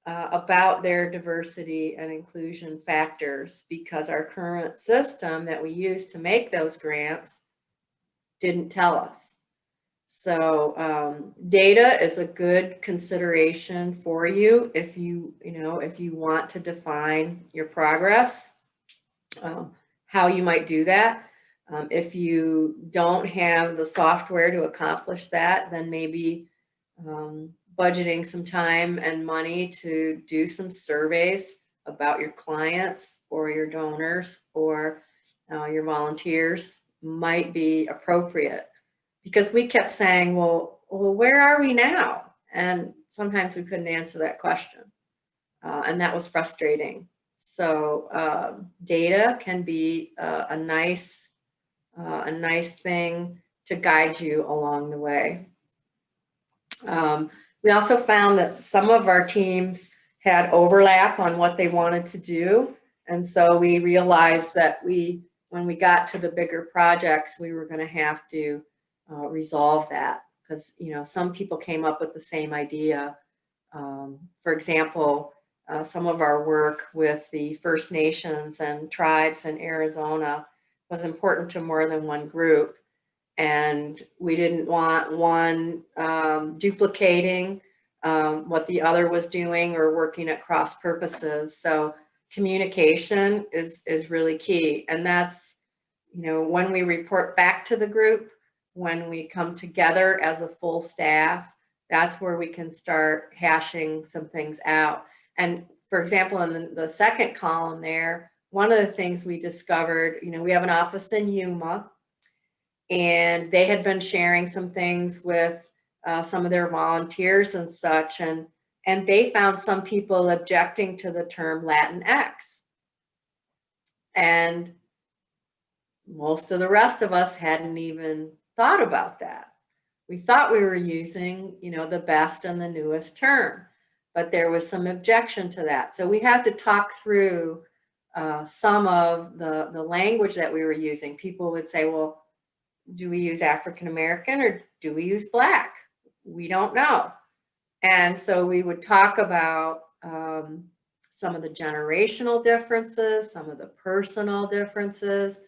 about their diversity and inclusion factors, because our current system that we use to make those grants didn't tell us. So data is a good consideration for you if you want to define your progress, how you might do that. If you don't have the software to accomplish that, then maybe budgeting some time and money to do some surveys about your clients or your donors or your volunteers might be appropriate. Because we kept saying, well, where are we now? And sometimes we couldn't answer that question. And that was frustrating. So data can be a nice thing to guide you along the way. We also found that some of our teams had overlap on what they wanted to do. And so we realized that when we got to the bigger projects, we were going to have to resolve that, because some people came up with the same idea. For example, some of our work with the First Nations and tribes in Arizona was important to more than one group. And we didn't want one duplicating what the other was doing or working at cross purposes. So communication is really key. And that's, when we report back to the group, when we come together as a full staff, that's where we can start hashing some things out. And for example, in the second column there, one of the things we discovered, we have an office in Yuma, and they had been sharing some things with some of their volunteers and such, and they found some people objecting to the term Latinx. And most of the rest of us hadn't even thought about that. We thought we were using, the best and the newest term, but there was some objection to that. So we had to talk through some of the language that we were using. People would say, well, do we use African American or do we use Black? We don't know. And so we would talk about some of the generational differences, some of the personal differences,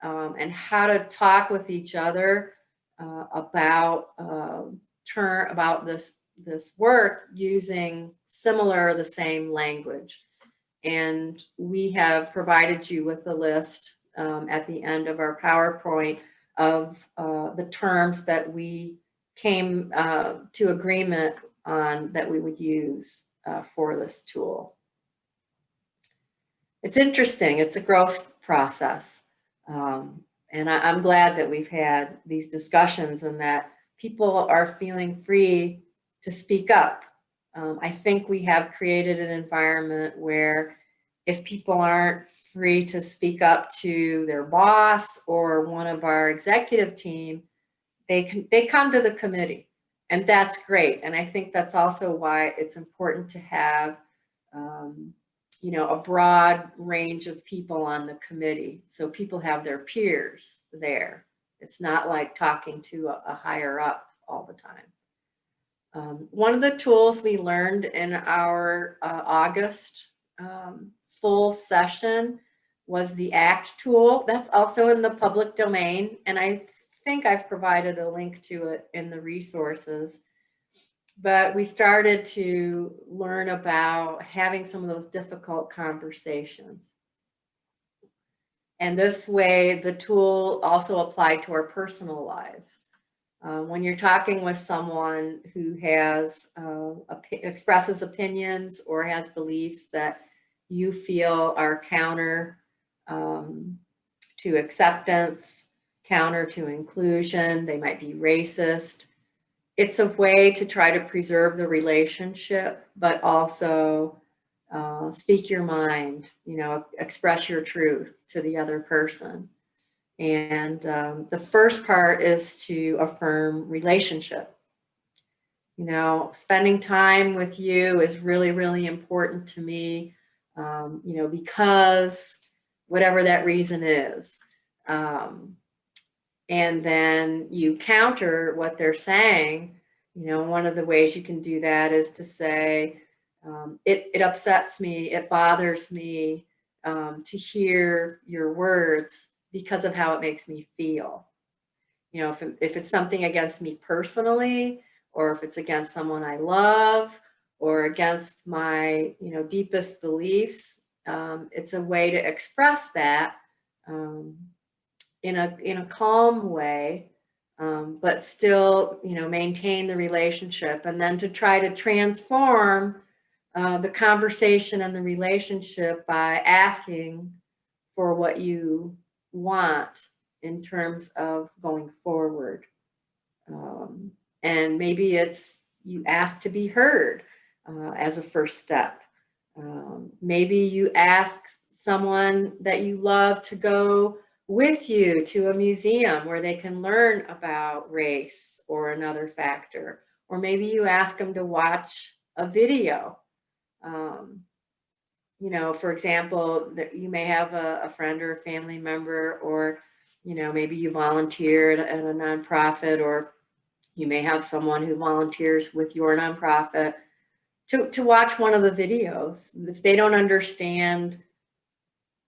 and how to talk with each other about this work using the same language. And we have provided you with a list at the end of our PowerPoint of the terms that we came to agreement on that we would use for this tool. It's interesting. It's a growth process. And I'm glad that we've had these discussions and that people are feeling free to speak up. I think we have created an environment where if people aren't free to speak up to their boss or one of our executive team, they come to the committee, and that's great. And I think that's also why it's important to have a broad range of people on the committee, so people have their peers there. It's not like talking to a higher up all the time. One of the tools we learned in our August full session was the ACT tool. That's also in the public domain, and I think I've provided a link to it in the resources. But we started to learn about having some of those difficult conversations. And this way, the tool also applied to our personal lives. When you're talking with someone who has expresses opinions or has beliefs that you feel are counter to acceptance, counter to inclusion, they might be racist. It's a way to try to preserve the relationship, but also speak your mind, express your truth to the other person. And the first part is to affirm relationship. Spending time with you is really, really important to me, because whatever that reason is. And then you counter what they're saying. One of the ways you can do that is to say, it upsets me, it bothers me to hear your words because of how it makes me feel. If it's something against me personally, or if it's against someone I love, or against my, deepest beliefs, it's a way to express that in a calm way, but still, maintain the relationship, and then to try to transform the conversation and the relationship by asking for what you want in terms of going forward. And maybe it's you ask to be heard as a first step. Maybe you ask someone that you love to go with you to a museum where they can learn about race or another factor. Or maybe you ask them to watch a video. For example, you may have a friend or a family member, or, maybe you volunteer at a nonprofit, or you may have someone who volunteers with your nonprofit to watch one of the videos. If they don't understand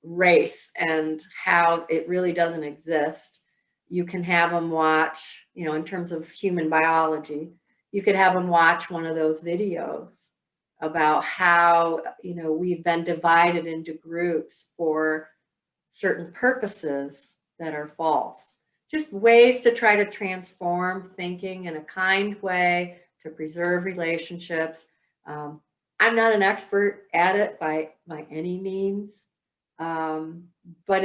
race and how it really doesn't exist, you can have them watch, in terms of human biology, you could have them watch one of those videos about how, we've been divided into groups for certain purposes that are false. Just ways to try to transform thinking in a kind way to preserve relationships. I'm not an expert at it by any means. But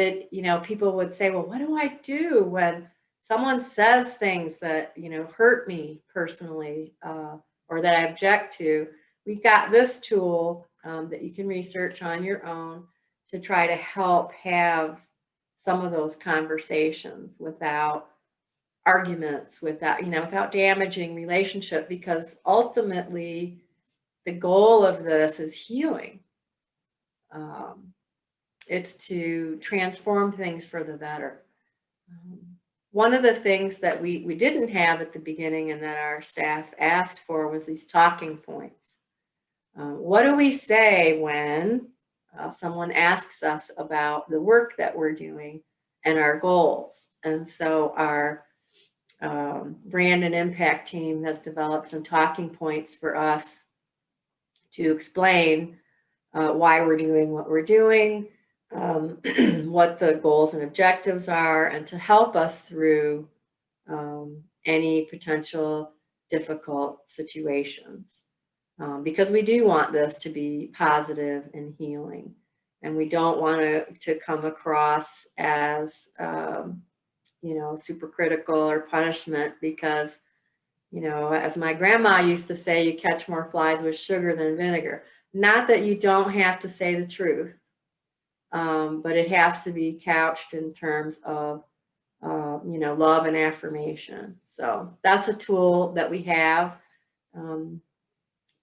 people would say, well, what do I do when someone says things that, hurt me personally, or that I object to? We've got this tool that you can research on your own to try to help have some of those conversations without arguments, without damaging relationship, because ultimately the goal of this is healing. It's to transform things for the better. One of the things that we didn't have at the beginning and that our staff asked for was these talking points. What do we say when someone asks us about the work that we're doing and our goals? And so our brand and impact team has developed some talking points for us to explain why we're doing what we're doing, what the goals and objectives are, and to help us through any potential difficult situations. Because we do want this to be positive and healing, and we don't want to come across as super critical or punishment, because as my grandma used to say, you catch more flies with sugar than vinegar. Not that you don't have to say the truth, but it has to be couched in terms of love and affirmation. So that's a tool that we have.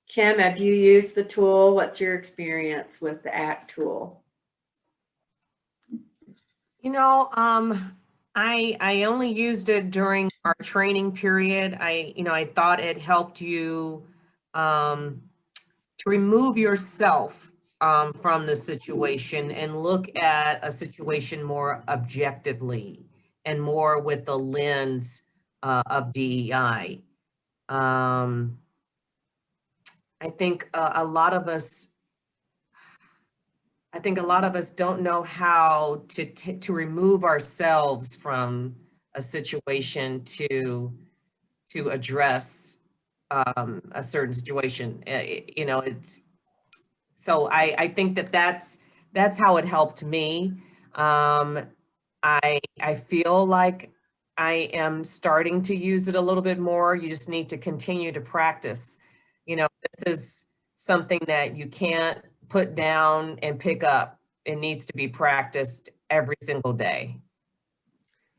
Kim, have you used the tool? What's your experience with the ACT tool? I only used it during our training period. I thought it helped you to remove yourself from the situation and look at a situation more objectively and more with the lens of DEI. I think a lot of us don't know how to remove ourselves from a situation to address a certain situation. So I think that's how it helped me. I feel like I am starting to use it a little bit more. You just need to continue to practice. This is something that you can't put down and pick up. It needs to be practiced every single day.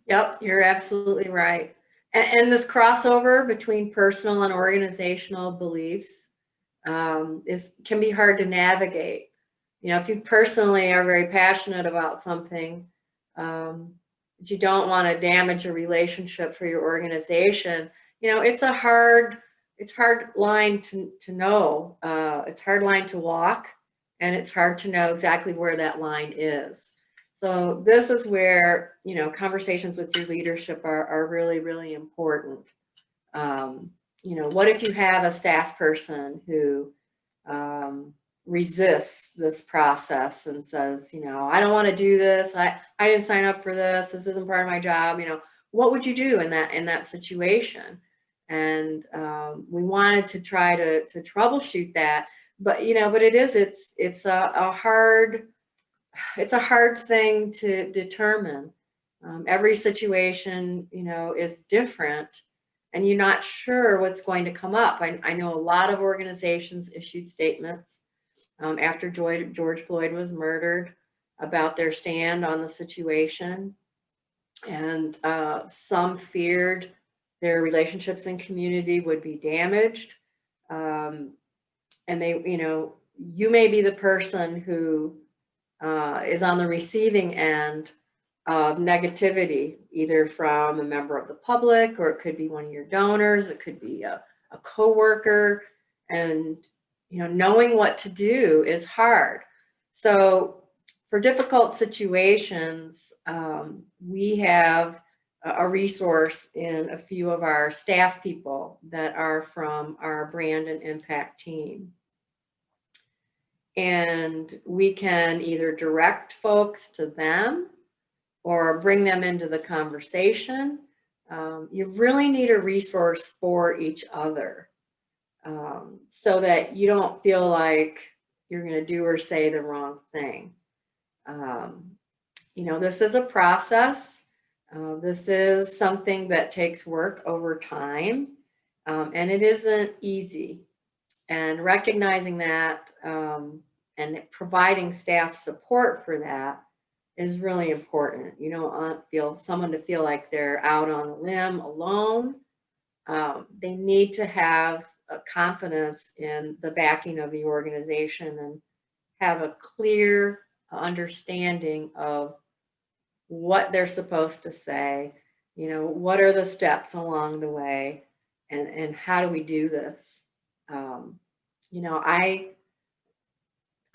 Yep, you're absolutely right. And this crossover between personal and organizational beliefs can be hard to navigate. If you personally are very passionate about something, but you don't want to damage a relationship for your organization, it's a hard line to know. It's a hard line to walk, and it's hard to know exactly where that line is. So this is where, conversations with your leadership are really, really important. What if you have a staff person who resists this process and says, you know, I don't want to do this. I didn't sign up for this. This isn't part of my job. You know, what would you do in that situation? And we wanted to try to troubleshoot that, but you know, but it's a hard thing to determine. Every situation, you know, is different, and you're not sure what's going to come up. I know a lot of organizations issued statements after George Floyd was murdered about their stand on the situation, and some feared their relationships in community would be damaged. And they, you know, you may be the person who is on the receiving end of negativity, either from a member of the public, or it could be one of your donors, it could be a coworker, and you know, knowing what to do is hard. So for difficult situations, we have a resource in a few of our staff people that are from our brand and impact team. And we can either direct folks to them or bring them into the conversation. You really need a resource for each other, so that you don't feel like you're going to do or say the wrong thing. You know, this is a process. This is something that takes work over time, and it isn't easy. And recognizing that and providing staff support for that is really important. You don't want someone to feel like they're out on a limb alone. They need to have a confidence in the backing of the organization and have a clear understanding of what they're supposed to say, you know, what are the steps along the way, and how do we do this? You know, I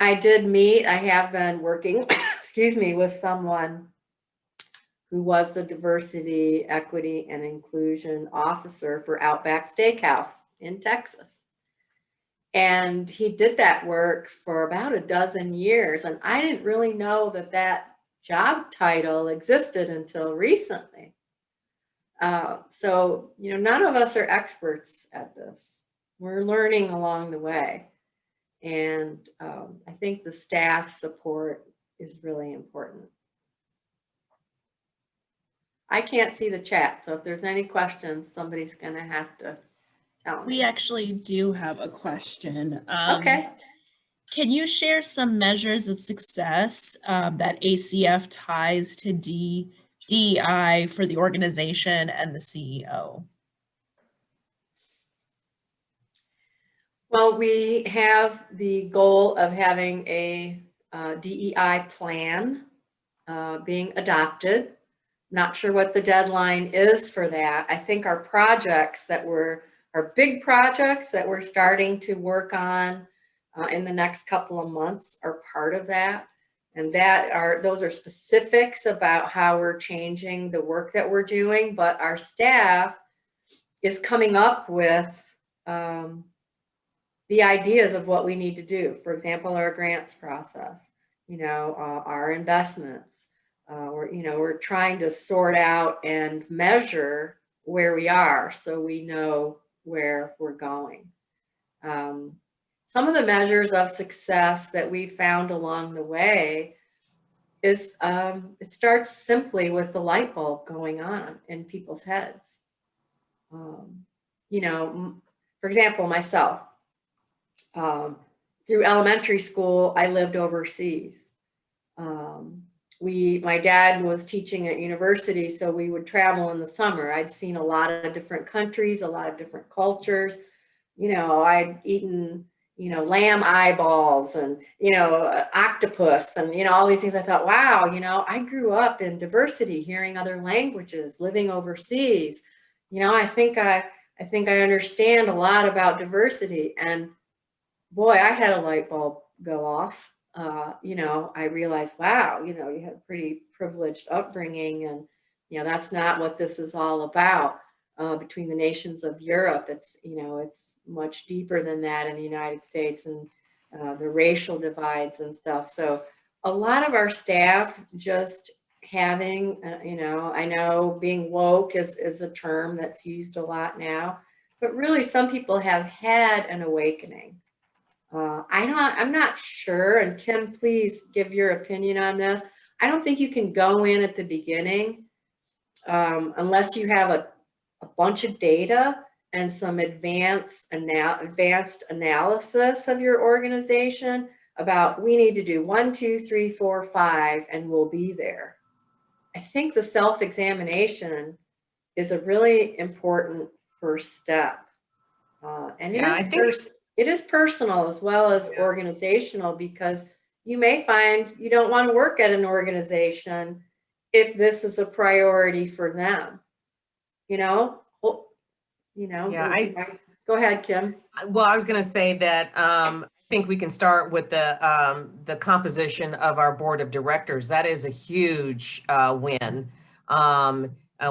have been working, excuse me, with someone who was the diversity, equity, and inclusion officer for Outback Steakhouse in Texas. And he did that work for about a dozen years. And I didn't really know that job title existed until recently. So, you know, none of us are experts at this. We're learning along the way. And I think the staff support is really important. I can't see the chat, so if there's any questions, somebody's going to have to tell me. We actually do have a question. Okay. Can you share some measures of success that ACF ties to DEI for the organization and the CEO? Well, we have the goal of having a DEI plan being adopted. Not sure what the deadline is for that. I think our big projects that we're starting to work on in the next couple of months are part of that. And those are specifics about how we're changing the work that we're doing, but our staff is coming up with the ideas of what we need to do. For example, our grants process, you know, our investments. We're trying to sort out and measure where we are so we know where we're going. Some of the measures of success that we found along the way is it starts simply with the light bulb going on in people's heads. You know, for example, myself, through elementary school, I lived overseas. My dad was teaching at university, so we would travel in the summer. I'd seen a lot of different countries, a lot of different cultures. You know, I'd eaten, you know, lamb eyeballs and, you know, octopus and, you know, all these things. I thought, wow, you know, I grew up in diversity, hearing other languages, living overseas. You know, I think I understand a lot about diversity. And boy, I had a light bulb go off. You know, I realized, wow, you know, you have a pretty privileged upbringing, and, you know, that's not what this is all about. Between the nations of Europe, it's, you know, it's much deeper than that in the United States. And the racial divides and stuff. So a lot of our staff just having, you know, I know being woke is a term that's used a lot now, but really some people have had an awakening. I'm not sure, and Kim, please give your opinion on this. I don't think you can go in at the beginning unless you have a bunch of data and some advanced analysis of your organization about, we need to do 1, 2, 3, 4, 5, and we'll be there. I think the self-examination is a really important first step. And Yeah, I think it is personal as well as organizational, because you may find you don't want to work at an organization if this is a priority for them. You know, well, you know, Yeah, go ahead, Kim. well, I was going to say that I think we can start with the composition of our board of directors. That is a huge win.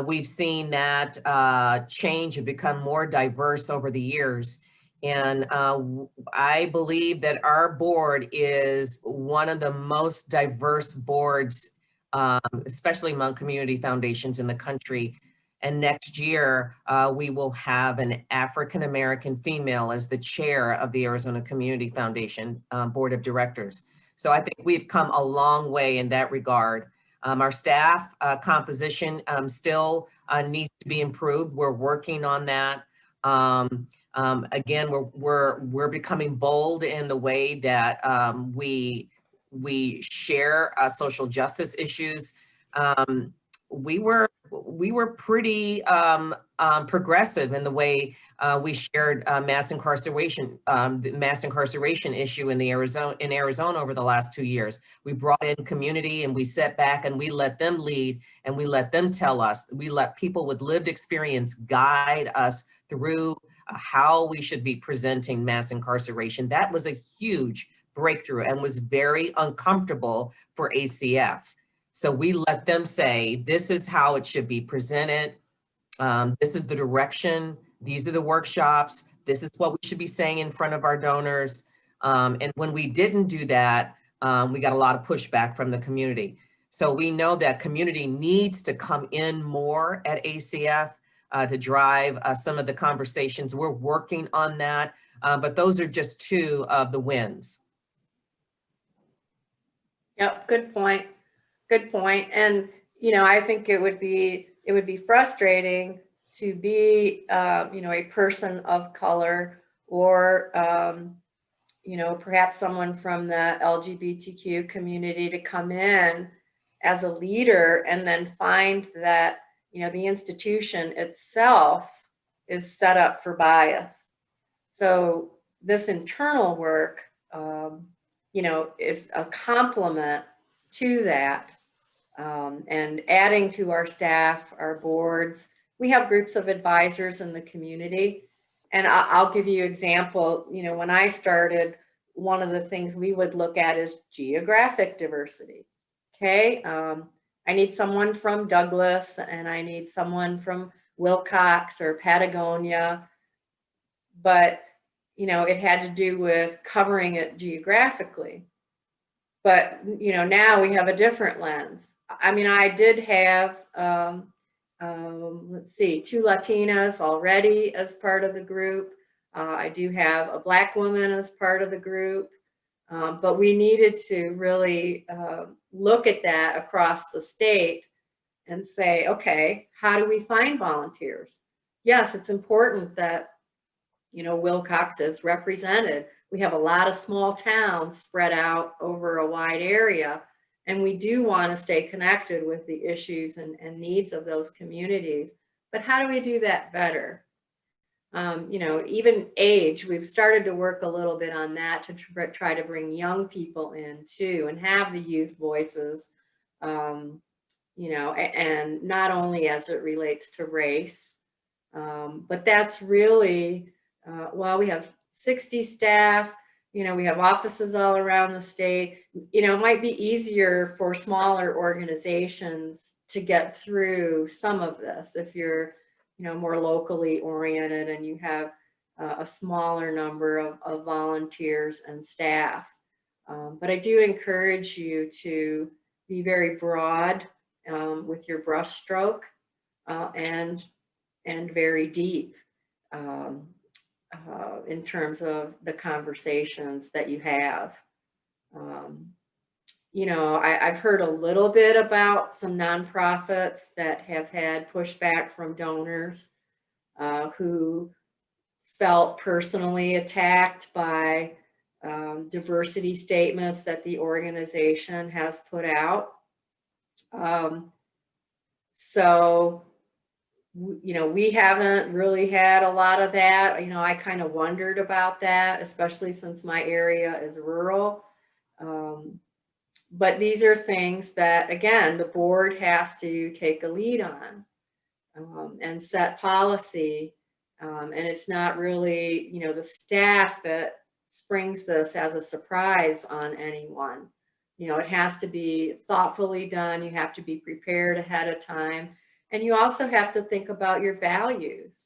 We've seen that change and become more diverse over the years. And I believe that our board is one of the most diverse boards, especially among community foundations in the country. And next year, we will have an African-American female as the chair of the Arizona Community Foundation Board of Directors. So I think we've come a long way in that regard. Our staff composition still needs to be improved. We're working on that. Again, we're becoming bold in the way that we share social justice issues. We were pretty progressive in the way we shared mass incarceration, the mass incarceration issue in Arizona over the last 2 years. We brought in community and we sat back and we let them lead and we let them tell us. We let people with lived experience guide us through how we should be presenting mass incarceration. That was a huge breakthrough and was very uncomfortable for ACF. So we let them say, this is how it should be presented. This is the direction. These are the workshops. This is what we should be saying in front of our donors. And when we didn't do that, we got a lot of pushback from the community. So we know that community needs to come in more at ACF to drive some of the conversations. We're working on that, but those are just two of the wins. Yep, good point. Good point. And, you know, I think it would be frustrating to be, you know, a person of color or, you know, perhaps someone from the LGBTQ community to come in as a leader and then find that, you know, the institution itself is set up for bias. So this internal work, you know, is a complement to that. And adding to our staff, our boards, we have groups of advisors in the community. And I'll give you an example. You know, when I started, one of the things we would look at is geographic diversity. Okay, I need someone from Douglas and I need someone from Wilcox or Patagonia. But, you know, it had to do with covering it geographically. But, you know, now we have a different lens. I mean, I did have, let's see, 2 Latinas already as part of the group. I do have a Black woman as part of the group. But we needed to really look at that across the state and say, okay, how do we find volunteers? Yes, it's important that, you know, Wilcox is represented. We have a lot of small towns spread out over a wide area, and we do want to stay connected with the issues and needs of those communities. But how do we do that better? You know, even age, we've started to work a little bit on that to try to bring young people in too and have the youth voices, you know, and not only as it relates to race, but that's really, well, we have 60 staff, you know, we have offices all around the state. You know, it might be easier for smaller organizations to get through some of this if you're, you know, more locally oriented and you have, a smaller number of volunteers and staff. But I do encourage you to be very broad with your brushstroke and very deep in terms of the conversations that you have. You know, I've heard a little bit about some nonprofits that have had pushback from donors who felt personally attacked by diversity statements that the organization has put out. So, you know, we haven't really had a lot of that. You know, I kind of wondered about that, especially since my area is rural. But these are things that, again, the board has to take a lead on and set policy. And it's not really, you know, the staff that springs this as a surprise on anyone. You know, it has to be thoughtfully done. You have to be prepared ahead of time. And you also have to think about your values.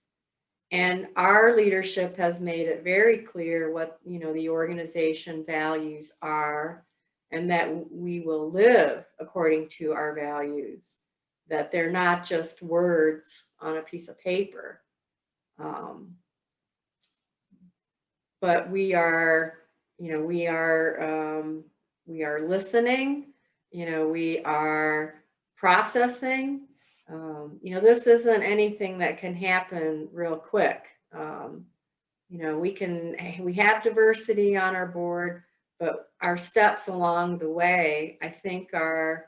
And our leadership has made it very clear what, you know, the organization values are, and that we will live according to our values, that they're not just words on a piece of paper. But we are, you know, we are listening, you know, we are processing. You know, this isn't anything that can happen real quick. You know, we have diversity on our board, but our steps along the way, I think, are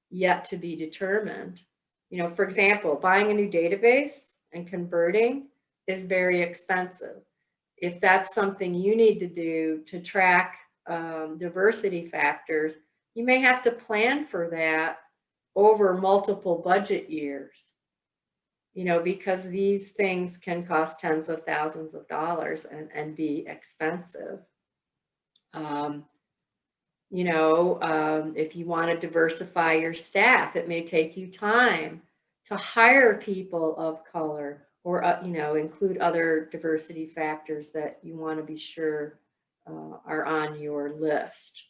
yet to be determined. You know, for example, buying a new database and converting is very expensive. If that's something you need to do to track diversity factors, you may have to plan for that over multiple budget years, you know, because these things can cost tens of thousands of dollars and be expensive. You know, if you want to diversify your staff, it may take you time to hire people of color, or, you know, include other diversity factors that you want to be sure are on your list.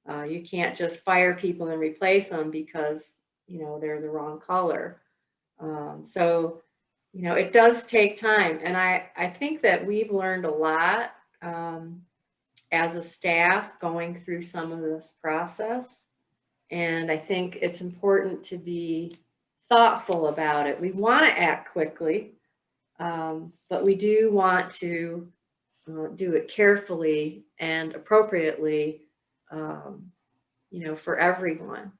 You can't just fire people and replace them because, you know, they're the wrong color. So, you know, it does take time. And I think that we've learned a lot as a staff going through some of this process. And I think it's important to be thoughtful about it. We want to act quickly, but we do want to do it carefully and appropriately, you know, for everyone.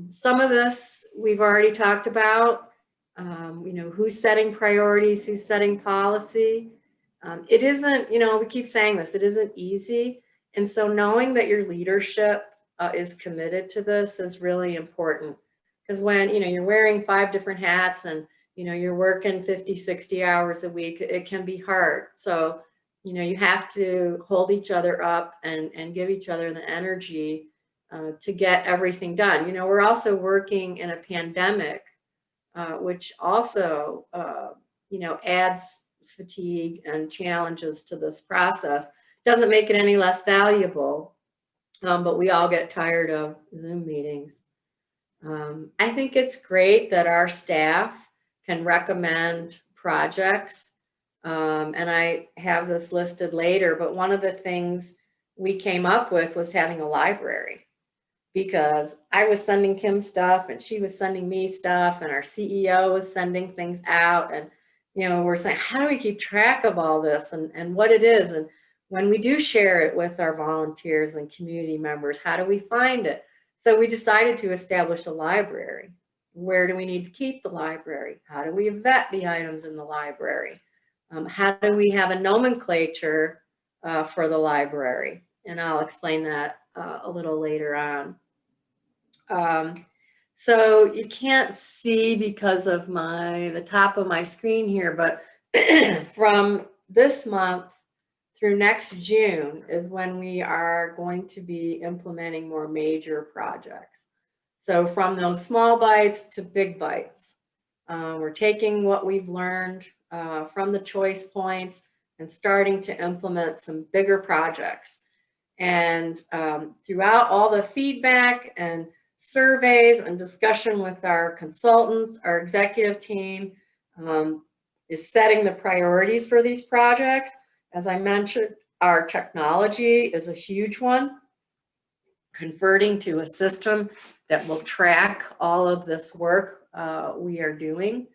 Some of this we've already talked about, you know, who's setting priorities, who's setting policy. It isn't, you know, we keep saying this, it isn't easy. And so knowing that your leadership is committed to this is really important. Because when, you know, you're wearing 5 different hats and, you know, you're working 50, 60 hours a week, it can be hard. So, you know, you have to hold each other up and give each other the energy to get everything done. You know, we're also working in a pandemic, which also, you know, adds fatigue and challenges to this process. Doesn't make it any less valuable, but we all get tired of Zoom meetings. I think it's great that our staff can recommend projects, and I have this listed later, but one of the things we came up with was having a library, because I was sending Kim stuff and she was sending me stuff, and our CEO was sending things out, and, you know, we're saying, how do we keep track of all this and what it is? And when we do share it with our volunteers and community members, how do we find it? So we decided to establish a library. Where do we need to keep the library? How do we vet the items in the library? How do we have a nomenclature for the library? And I'll explain that a little later on. So you can't see because of the top of my screen here, but from this month through next June is when we are going to be implementing more major projects. So from those small bites to big bites, we're taking what we've learned from the choice points and starting to implement some bigger projects. And throughout all the feedback and surveys and discussion with our consultants, our executive team is setting the priorities for these projects. As I mentioned, our technology is a huge one. Converting to a system that will track all of this work we are doing.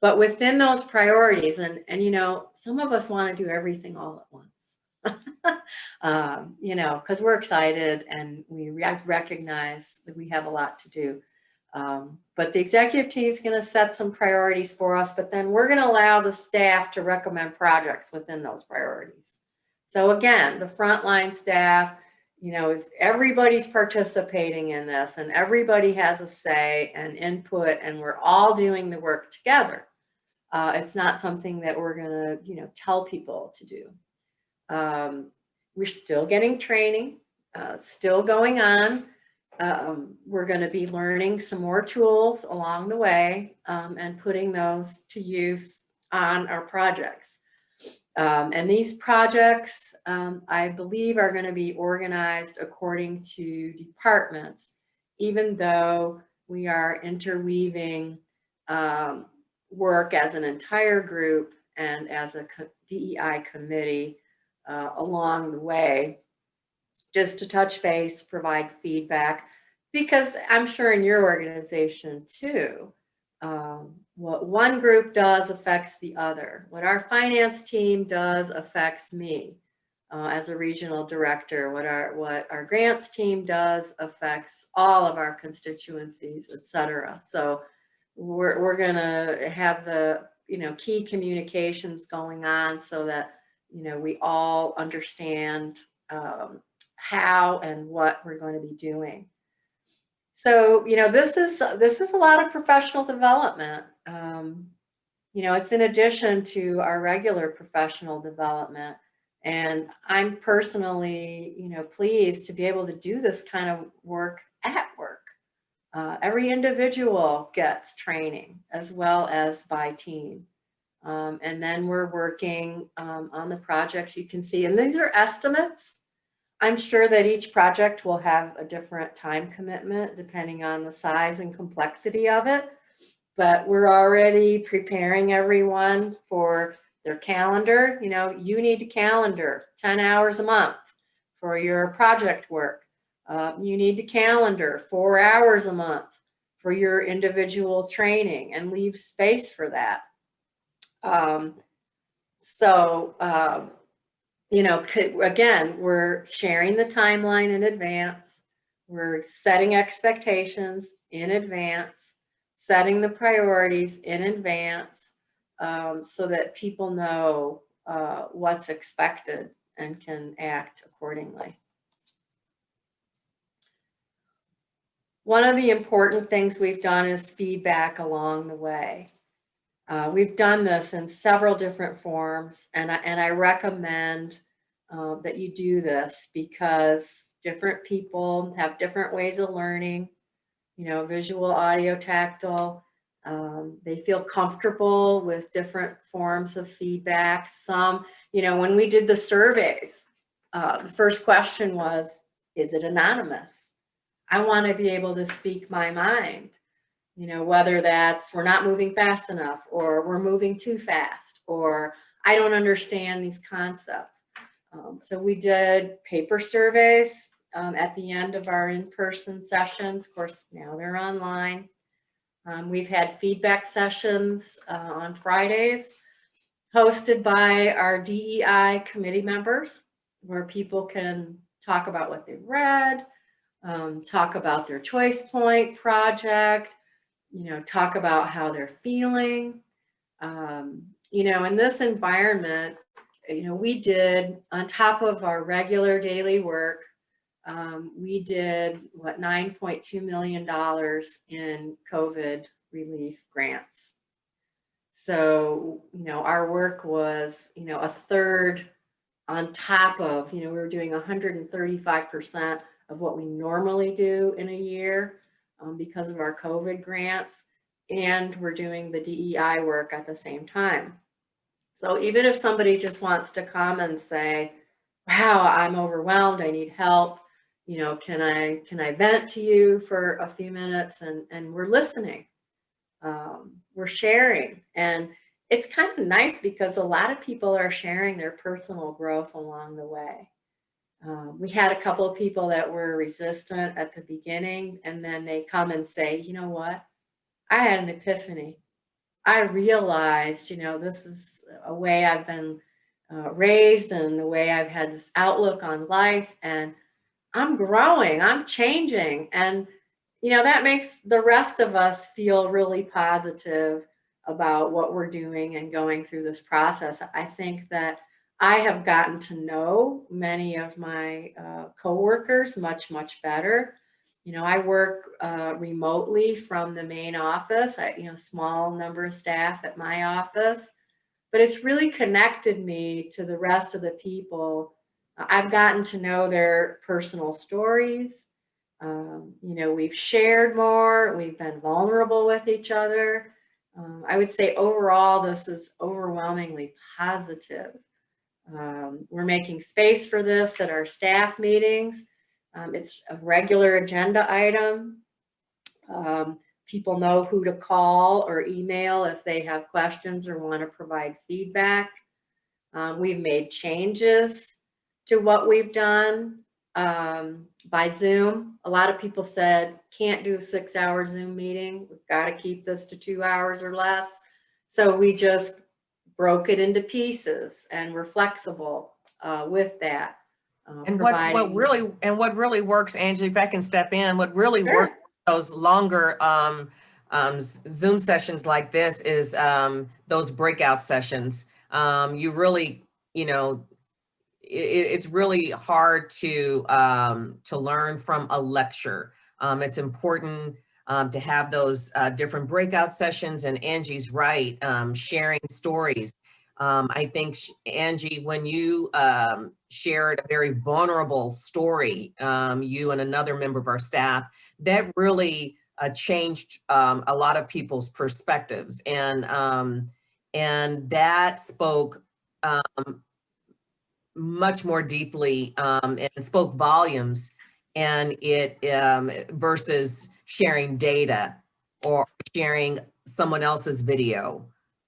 But within those priorities, and you know, some of us want to do everything all at once. You know, because we're excited and we recognize that we have a lot to do. But the executive team is going to set some priorities for us, but then we're going to allow the staff to recommend projects within those priorities. So again, the frontline staff, you know, is everybody's participating in this and everybody has a say and input and we're all doing the work together. It's not something that we're going to, you know, tell people to do. We're still getting training, still going on. We're going to be learning some more tools along the way and putting those to use on our projects. And these projects, I believe, are going to be organized according to departments, even though we are interweaving work as an entire group and as a DEI committee along the way, just to touch base, provide feedback, because I'm sure in your organization too, what one group does affects the other. What our finance team does affects me as a regional director. What our grants team does affects all of our constituencies, et cetera. So we're gonna have the, you know, key communications going on so that, you know, we all understand how and what we're going to be doing. So, you know, this is a lot of professional development. You know, it's in addition to our regular professional development. And I'm personally, you know, pleased to be able to do this kind of work at work. Every individual gets training as well as by team. And then we're working on the projects you can see. And these are estimates. I'm sure that each project will have a different time commitment depending on the size and complexity of it. But we're already preparing everyone for their calendar. You know, you need to calendar 10 hours a month for your project work. You need to calendar 4 hours a month for your individual training and leave space for that. You know, again, we're sharing the timeline in advance. We're setting expectations in advance, setting the priorities in advance so that people know what's expected and can act accordingly. One of the important things we've done is feedback along the way. We've done this in several different forms, and I recommend that you do this because different people have different ways of learning, you know, visual, audio, tactile. They feel comfortable with different forms of feedback. Some, you know, when we did the surveys, the first question was, is it anonymous? I want to be able to speak my mind. You know, whether that's we're not moving fast enough or we're moving too fast or I don't understand these concepts. So we did paper surveys at the end of our in-person sessions. Of course, now they're online. We've had feedback sessions on Fridays hosted by our DEI committee members where people can talk about what they've read, talk about their choice point project, you know, talk about how they're feeling. You know, in this environment, you know, we did on top of our regular daily work, we did what, $9.2 million in COVID relief grants. So, you know, our work was, you know, a third on top of, you know, we were doing 135% of what we normally do in a year because of our COVID grants. and we're doing the DEI work at the same time. So even if somebody just wants to come and say, wow, I'm overwhelmed, I need help, you know, can I vent to you for a few minutes, and we're listening. We're sharing, and it's kind of nice because a lot of people are sharing their personal growth along the way. We had a couple of people that were resistant at the beginning, and then they come and say, you know what, I had an epiphany. I realized, you know, this is a way I've been raised and the way I've had this outlook on life, and I'm growing, I'm changing. And, you know, that makes the rest of us feel really positive about what we're doing and going through this process. I think that I have gotten to know many of my coworkers much, much better. You know, I work remotely from the main office. You know, small number of staff at my office, but it's really connected me to the rest of the people. I've gotten to know their personal stories. You know, we've shared more, we've been vulnerable with each other. I would say overall, this is overwhelmingly positive. We're making space for this at our staff meetings. It's a regular agenda item. People know who to call or email if they have questions or want to provide feedback. We've made changes to what we've done by Zoom. A lot of people said, can't do a 6-hour Zoom meeting. We've got to keep this to 2 hours or less. So we just broke it into pieces, and we're flexible with that. And what really works, Angie, if I can step in, what really works those longer Zoom sessions like this is those breakout sessions. You really, you know, it's really hard to learn from a lecture. It's important to have those different breakout sessions, and Angie's right, sharing stories. I think, Angie, when you shared a very vulnerable story, you and another member of our staff, that really changed a lot of people's perspectives, and that spoke much more deeply and spoke volumes, and it versus sharing data or sharing someone else's video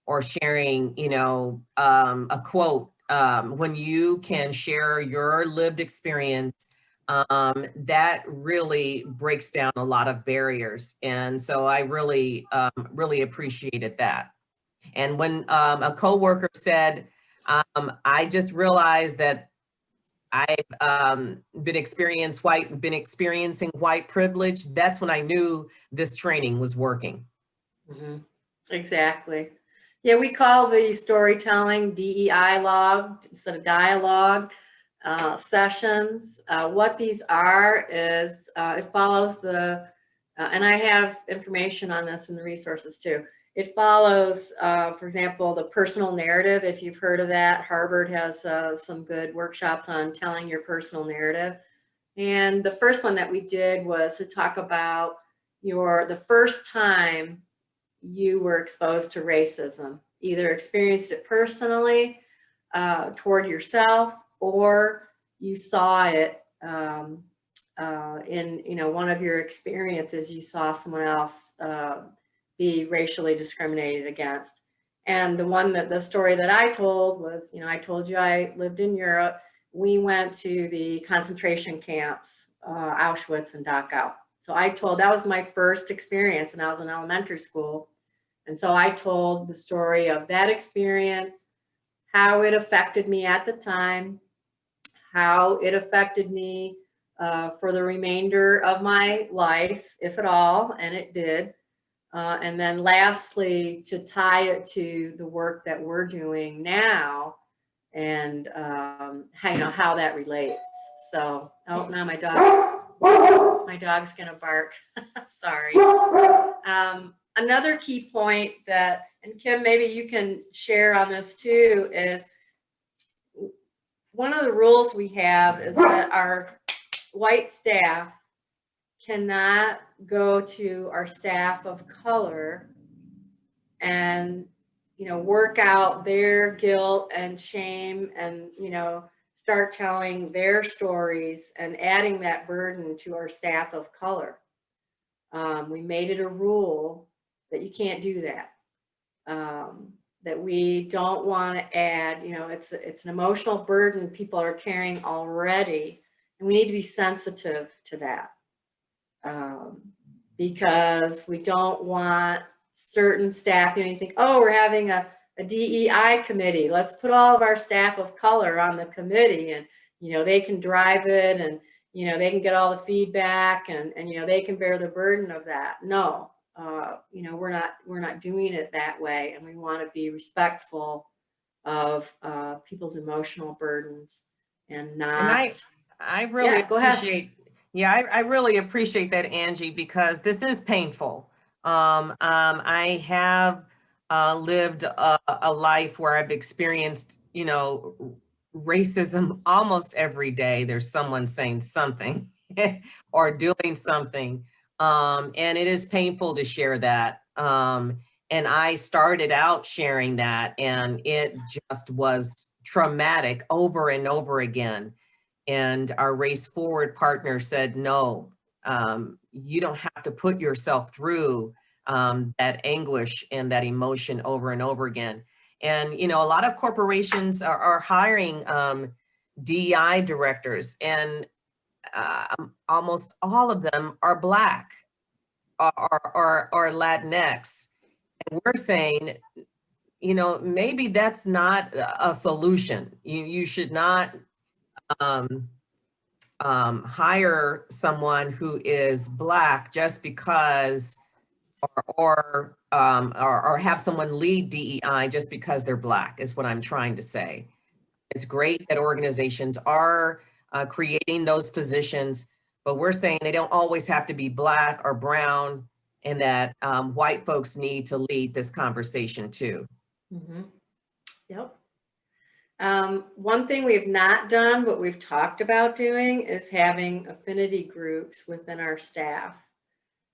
or sharing, you know, a quote. When you can share your lived experience, that really breaks down a lot of barriers. And so I really, really appreciated that. And when a coworker said, I just realized that I've been experiencing white privilege, that's when I knew this training was working. Mm-hmm. Exactly. Yeah, we call the storytelling DEI log instead of dialogue sessions. What these are is it follows the, and I have information on this in the resources too. It follows, for example, the personal narrative. If you've heard of that, Harvard has some good workshops on telling your personal narrative. And the first one that we did was to talk about the first time you were exposed to racism, either experienced it personally toward yourself, or you saw it in, you know, one of your experiences, you saw someone else be racially discriminated against. And the story that I told was, you know, I told you I lived in Europe. We went to the concentration camps, Auschwitz and Dachau. So that was my first experience, and I was in elementary school. And so I told the story of that experience, how it affected me at the time, how it affected me for the remainder of my life, if at all, and it did. And then lastly, to tie it to the work that we're doing now, and how that relates. So, oh, now my dog's gonna bark. Sorry. Another key point that, and Kim, maybe you can share on this too, is one of the rules we have is that our white staff cannot go to our staff of color and, you know, work out their guilt and shame and, you know, start telling their stories and adding that burden to our staff of color. We made it a rule that you can't do that. That we don't want to add, you know, it's an emotional burden people are carrying already, and we need to be sensitive to that. Because we don't want certain staff, you know, you think, oh, we're having a DEI committee. Let's put all of our staff of color on the committee, and, you know, they can drive it, and, you know, they can get all the feedback, and you know, they can bear the burden of that. No, you know, we're not doing it that way, and we want to be respectful of people's emotional burdens and not. And I really Yeah, go ahead. appreciate, yeah, I really appreciate that, Angie, because this is painful. I have lived a life where I've experienced, you know, racism almost every day. There's someone saying something or doing something. And it is painful to share that. And I started out sharing that, and it just was traumatic over and over again. And our Race Forward partner said, no, you don't have to put yourself through that anguish and that emotion over and over again. And, you know, a lot of corporations are hiring DEI directors, and almost all of them are Black or Latinx. And we're saying, you know, maybe that's not a solution. You should not hire someone who is Black just because, or have someone lead DEI just because they're Black, is what I'm trying to say. It's great that organizations are creating those positions, but we're saying they don't always have to be Black or brown, and that white folks need to lead this conversation too. Mm-hmm. Yep. One thing we've not done, but we've talked about doing, is having affinity groups within our staff.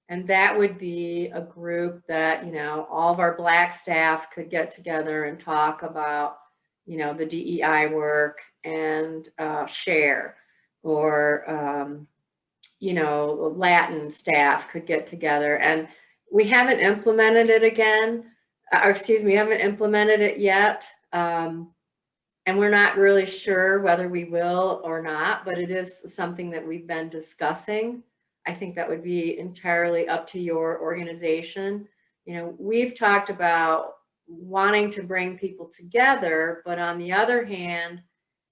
And that would be a group that, you know, all of our Black staff could get together and talk about, you know, the DEI work and share, or, you know, Latin staff could get together. And we haven't implemented it again, or excuse me, we haven't implemented it yet. And we're not really sure whether we will or not, but it is something that we've been discussing. I think that would be entirely up to your organization. You know, we've talked about wanting to bring people together, but on the other hand,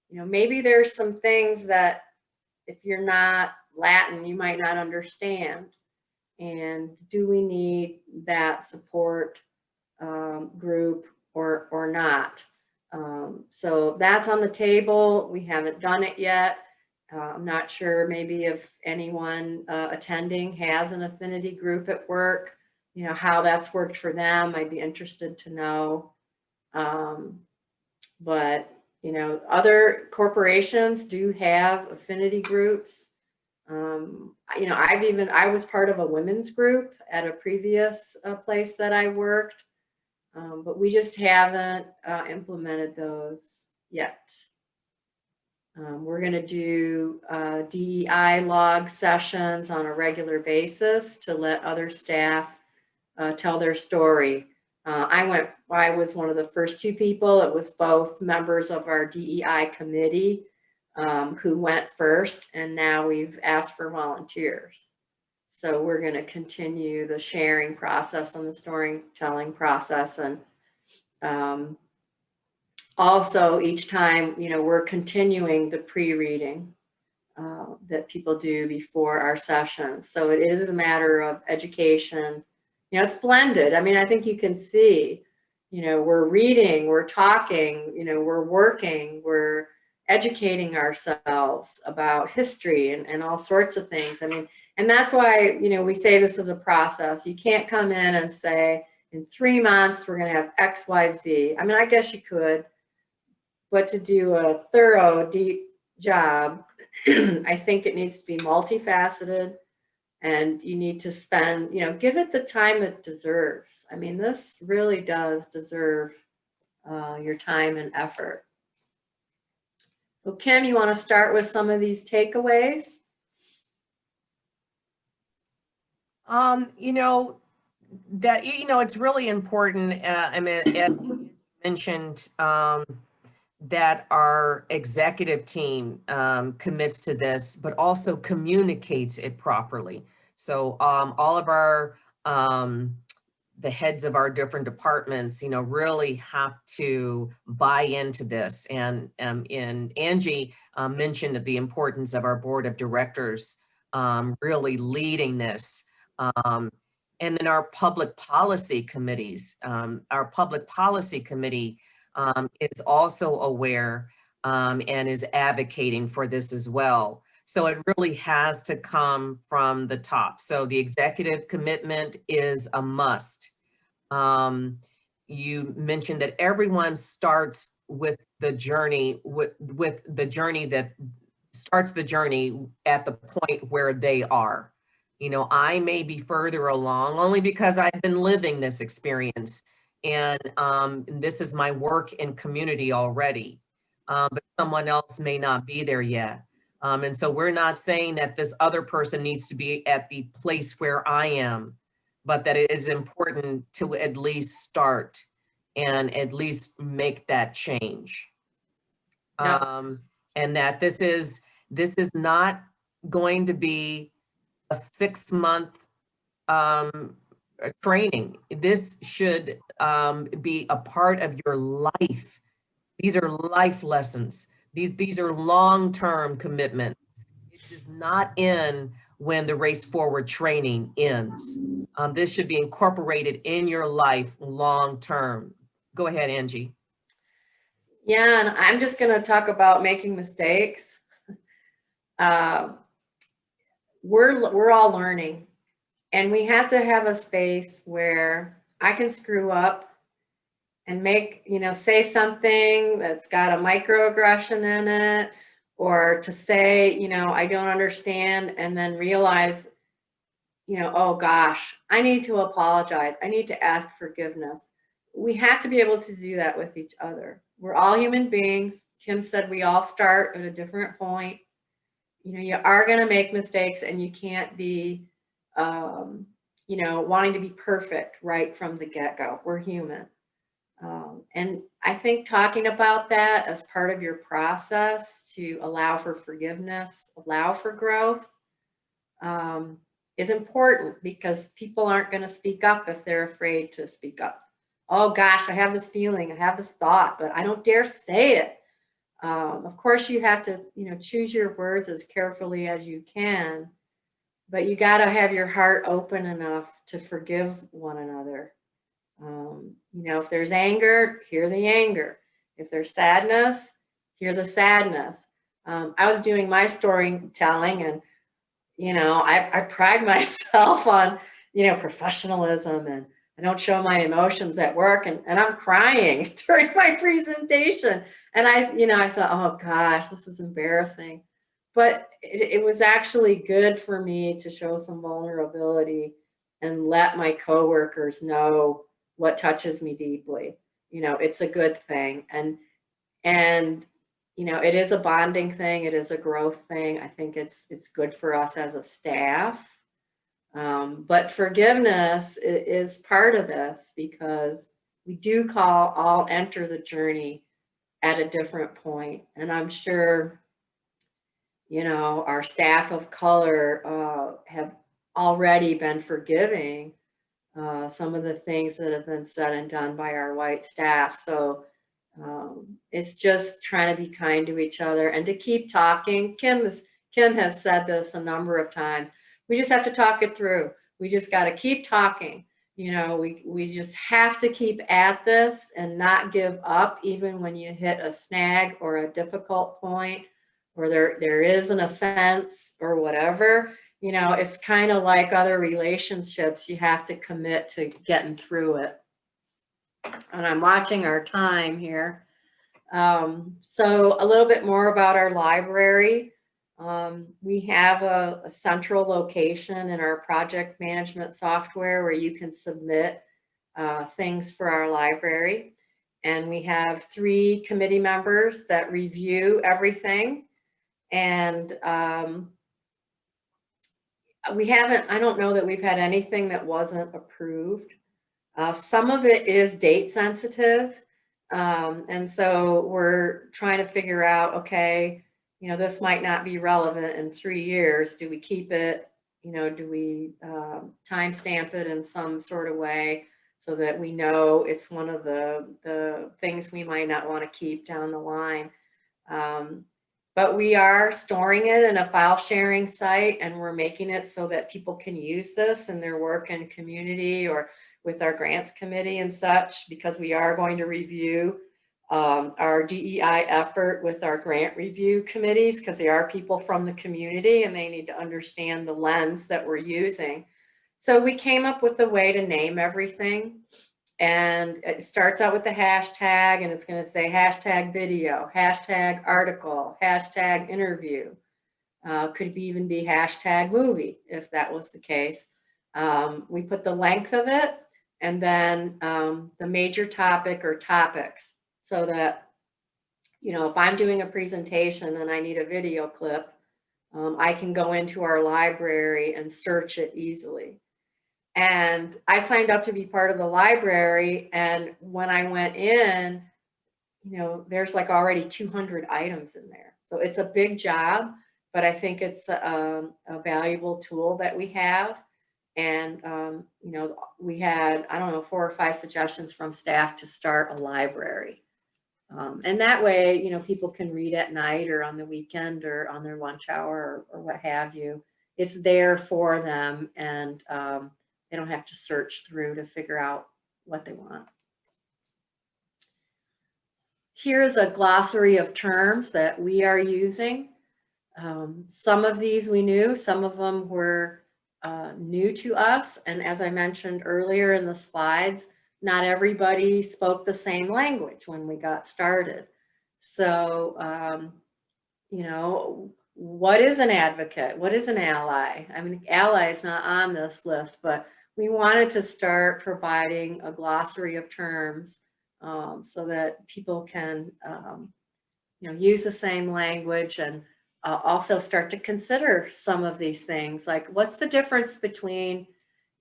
you know, maybe there's some things that if you're not Latin, you might not understand. And do we need that support group or not? So that's on the table. We haven't done it yet. I'm not sure maybe if anyone attending has an affinity group at work, you know, how that's worked for them. I'd be interested to know. But, you know, other corporations do have affinity groups. You know, I was part of a women's group at a previous place that I worked, but we just haven't implemented those yet. We're going to do DEI log sessions on a regular basis to let other staff tell their story. I was one of the first two people. It was both members of our DEI committee who went first, and now we've asked for volunteers. So we're going to continue the sharing process and the storytelling process, and also each time, you know, we're continuing the pre-reading that people do before our sessions. So it is a matter of education. You know, it's blended. I mean, I think you can see, you know, we're reading, we're talking, you know, we're working, we're educating ourselves about history and all sorts of things. I mean, and that's why, you know, we say this is a process. You can't come in and say, in 3 months, we're going to have X, Y, Z. I mean, I guess you could, but to do a thorough, deep job, I think it needs to be multifaceted, and you need to spend, give it the time it deserves. I mean, this really does deserve your time and effort. So Kim, you want to start with some of these takeaways? It's really important. I mean, Ed mentioned that our executive team commits to this, but also communicates it properly. So all of our the heads of our different departments, really have to buy into this. And Angie mentioned the importance of our board of directors really leading this. And then our public policy committees. Our public policy committee is also aware and is advocating for this as well. So it really has to come from the top. So the executive commitment is a must. You mentioned that everyone starts with the journey, with the journey that starts the journey at the point where they are. I may be further along only because I've been living this experience, and this is my work in community already, but someone else may not be there yet. And so we're not saying that this other person needs to be at the place where I am, but that it is important to at least start and at least make that change. Yeah. And that this is not going to be a 6-month training. This should be a part of your life. These are life lessons. These are long-term commitments. It does not end when the Race Forward training ends. This should be incorporated in your life long-term. Go ahead, Angie. Yeah, and I'm just going to talk about making mistakes. We're all learning, and we have to have a space where I can screw up and say something that's got a microaggression in it, or to say, I don't understand, and then realize, oh gosh, I need to apologize. I need to ask forgiveness. We have to be able to do that with each other. We're all human beings. Kim said we all start at a different point. You are going to make mistakes, and you can't be, wanting to be perfect right from the get-go. We're human. And I think talking about that as part of your process to allow for forgiveness, allow for growth, is important, because people aren't going to speak up if they're afraid to speak up. Oh gosh, I have this feeling, I have this thought, but I don't dare say it. Of course, you have to, choose your words as carefully as you can, but you got to have your heart open enough to forgive one another. If there's anger, hear the anger. If there's sadness, hear the sadness. I was doing my storytelling, and, I pride myself on, professionalism, and I don't show my emotions at work, and I'm crying during my presentation. And I thought, oh gosh, this is embarrassing. But it was actually good for me to show some vulnerability and let my coworkers know what touches me deeply. It's a good thing. And it is a bonding thing. It is a growth thing. I think it's good for us as a staff. But forgiveness is part of this, because we do all enter the journey at a different point. And I'm sure, our staff of color have already been forgiving some of the things that have been said and done by our white staff. So it's just trying to be kind to each other and to keep talking. Kim has said this a number of times. We just have to talk it through. We just got to keep talking. We just have to keep at this and not give up, even when you hit a snag or a difficult point, or there is an offense or whatever. It's kind of like other relationships. You have to commit to getting through it. And I'm watching our time here. So a little bit more about our library. We have a central location in our project management software where you can submit things for our library. And we have 3 committee members that review everything. And I don't know that we've had anything that wasn't approved. Some of it is date sensitive. And so we're trying to figure out, okay, this might not be relevant in 3 years. Do we keep it? Do we timestamp it in some sort of way so that we know it's one of the things we might not want to keep down the line? But we are storing it in a file sharing site, and we're making it so that people can use this in their work and community or with our grants committee and such, because we are going to review our DEI effort with our grant review committees, because they are people from the community and they need to understand the lens that we're using. So we came up with a way to name everything. And it starts out with a hashtag, and it's going to say hashtag video, hashtag article, hashtag interview. Could even be hashtag movie if that was the case. We put the length of it, and then the major topic or topics, so that, if I'm doing a presentation and I need a video clip, I can go into our library and search it easily. And I signed up to be part of the library, and when I went in, there's like already 200 items in there. So it's a big job, but I think it's a valuable tool that we have. And, we had, I don't know, 4 or 5 suggestions from staff to start a library. And that way, people can read at night or on the weekend or on their lunch hour or what have you. It's there for them, and they don't have to search through to figure out what they want. Here's a glossary of terms that we are using. Some of these we knew, some of them were new to us. And as I mentioned earlier in the slides, not everybody spoke the same language when we got started. So, what is an advocate? What is an ally? I mean, ally is not on this list, but we wanted to start providing a glossary of terms so that people can, use the same language, and also start to consider some of these things, like what's the difference between,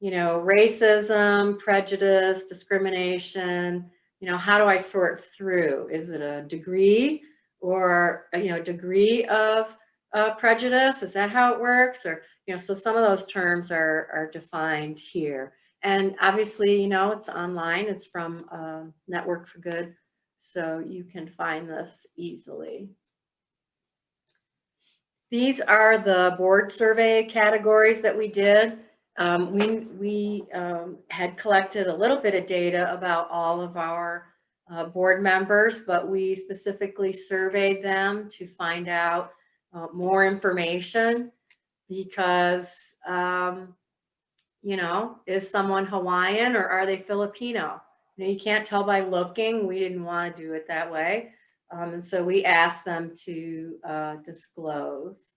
racism, prejudice, discrimination, how do I sort through? Is it a degree or, degree of prejudice? Is that how it works? Or, so some of those terms are defined here. And obviously, it's online. It's from Network for Good, so you can find this easily. These are the board survey categories that we did. We had collected a little bit of data about all of our board members, but we specifically surveyed them to find out more information, because, is someone Hawaiian or are they Filipino? You can't tell by looking. We didn't want to do it that way. And so we asked them to disclose.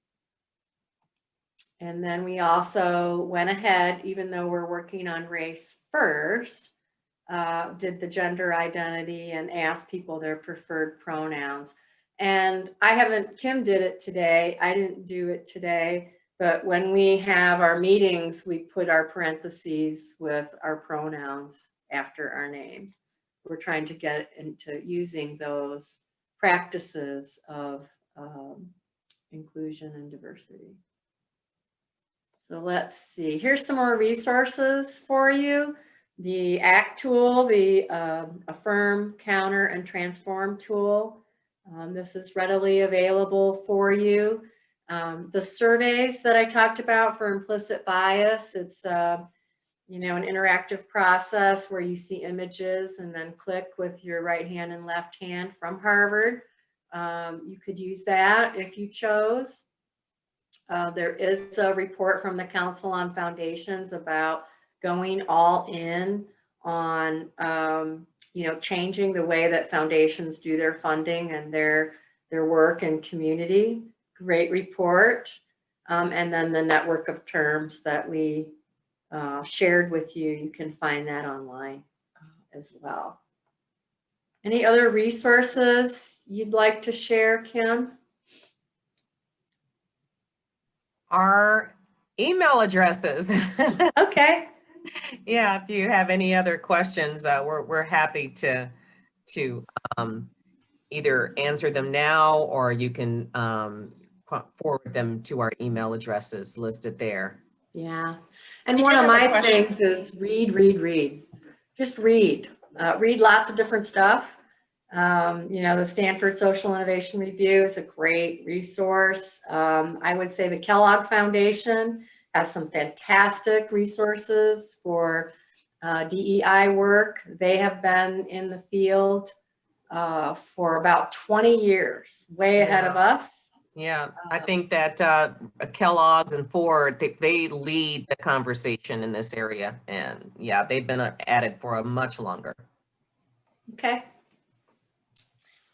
And then we also went ahead, even though we're working on race first, did the gender identity and asked people their preferred pronouns. And Kim did it today. I didn't do it today, but when we have our meetings, we put our parentheses with our pronouns after our name. We're trying to get into using those practices of inclusion and diversity. So let's see, here's some more resources for you. The ACT tool, the Affirm, Counter, and Transform tool. This is readily available for you. The surveys that I talked about for implicit bias, it's an interactive process where you see images and then click with your right hand and left hand from Harvard. You could use that if you chose. There is a report from the Council on Foundations about going all in on, changing the way that foundations do their funding and their work and community, great report. And then the network of terms that we shared with you, you can find that online as well. Any other resources you'd like to share, Kim? Our email addresses. Okay. Yeah, if you have any other questions, we're happy to either answer them now, or you can forward them to our email addresses listed there. Yeah. And We one did of have a my question. things is read. Just read. Read lots of different stuff. You know, the Stanford Social Innovation Review is a great resource. I would say the Kellogg Foundation has some fantastic resources for DEI work. They have been in the field for about 20 years, way ahead of us. Yeah, I think that Kellogg's and Ford, they lead the conversation in this area. And yeah, they've been at it for a much longer. Okay.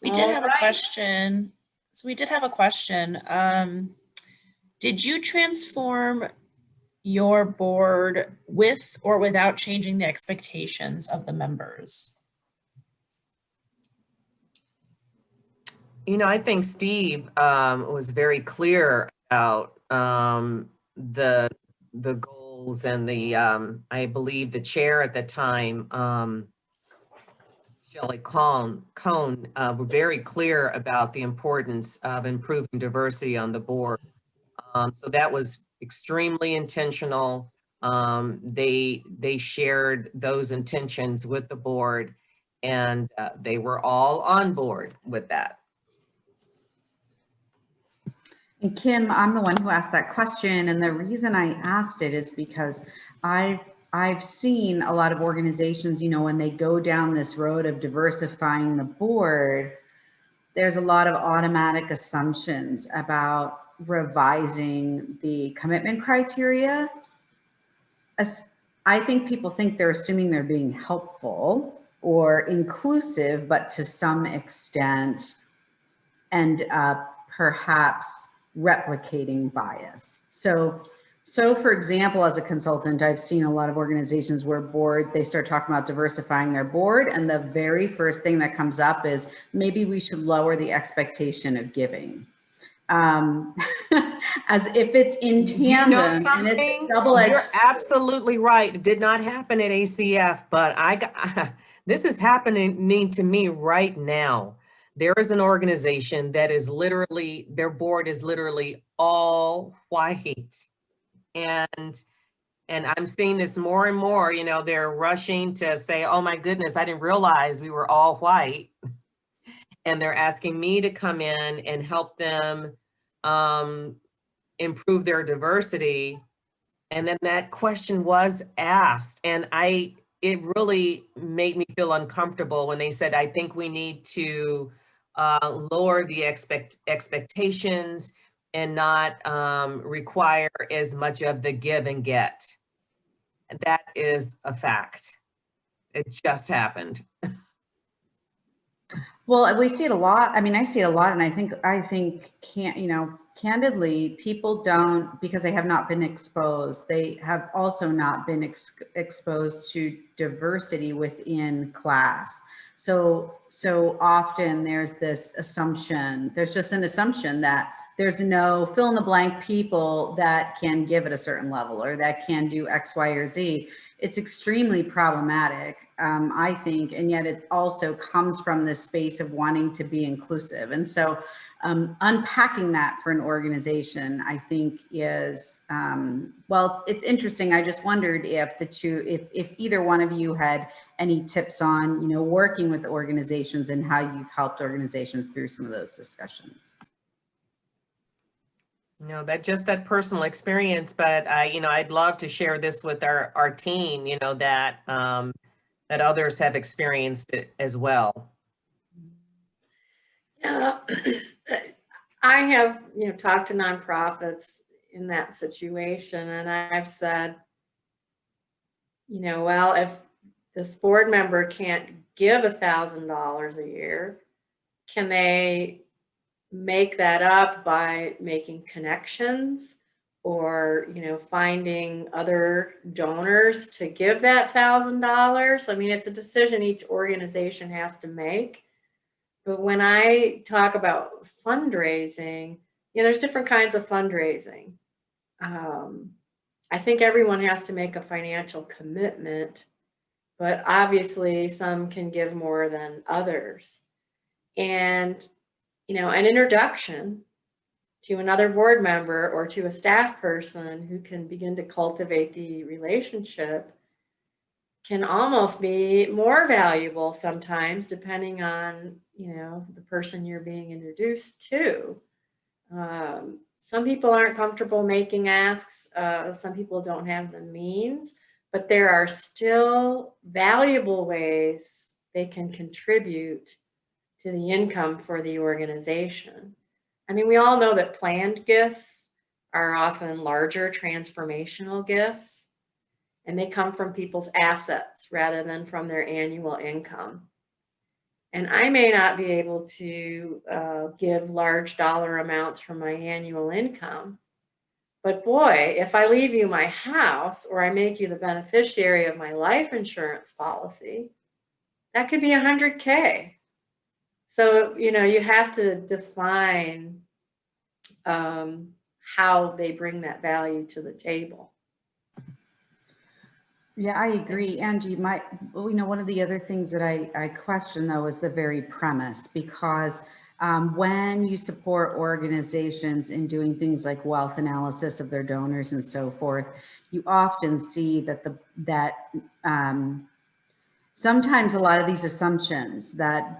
We did have a Alright. question. So we did have a question. Did you transform your board with or without changing the expectations of the members? You know, I think Steve was very clear about the goals, and the I believe the chair at the time, Shelley Cone, were very clear about the importance of improving diversity on the board. So that was extremely intentional. They shared those intentions with the board, and they were all on board with that. And Kim, I'm the one who asked that question, and the reason I asked it is because I've seen a lot of organizations, you know, when they go down this road of diversifying the board, there's a lot of automatic assumptions about revising the commitment criteria. I think people think they're assuming they're being helpful or inclusive, but to some extent end up perhaps replicating bias. So for example, as a consultant, I've seen a lot of organizations where they start talking about diversifying their board, and the very first thing that comes up is maybe we should lower the expectation of giving. As if it's in tandem. You know and something? it's double-edged. You're absolutely right. It did not happen at ACF, but this is happening to me right now. There is an organization that is literally, their board is literally all white. And I'm seeing this more and more, you know, they're rushing to say, oh my goodness, I didn't realize we were all white. And they're asking me to come in and help them improve their diversity. And then that question was asked, and it really made me feel uncomfortable when they said, I think we need to lower the expectations and not require as much of the give and get. And that is a fact. It just happened. Well, we see it a lot. I mean, I see it a lot, and I think candidly, people don't, because they have not been exposed. They have also not been exposed to diversity within class. So often there's this assumption, there's just an assumption that there's no fill in the blank people that can give at a certain level or that can do X, Y, or Z. It's extremely problematic, I think, and yet it also comes from this space of wanting to be inclusive. And so unpacking that for an organization, I think is, well, it's interesting. I just wondered if if either one of you had any tips on, you know, working with organizations and how you've helped organizations through some of those discussions. No, that personal experience, but I'd love to share this with our team, you know, that others have experienced it as well. Yeah, I have, talked to nonprofits in that situation, and I've said, well, if this board member can't give $1,000 a year, can they make that up by making connections or, finding other donors to give that $1,000. I mean, it's a decision each organization has to make. But when I talk about fundraising, there's different kinds of fundraising. I think everyone has to make a financial commitment, but obviously some can give more than others. And, an introduction to another board member or to a staff person who can begin to cultivate the relationship can almost be more valuable sometimes, depending on, the person you're being introduced to. Some people aren't comfortable making asks. Some people don't have the means, but there are still valuable ways they can contribute to the income for the organization. I mean, we all know that planned gifts are often larger transformational gifts, and they come from people's assets rather than from their annual income. And I may not be able to give large dollar amounts from my annual income, but boy, if I leave you my house or I make you the beneficiary of my life insurance policy, that could be $100K. So, you have to define how they bring that value to the table. Yeah, I agree, Angie. One of the other things that I question though is the very premise, because when you support organizations in doing things like wealth analysis of their donors and so forth, you often see that sometimes a lot of these assumptions that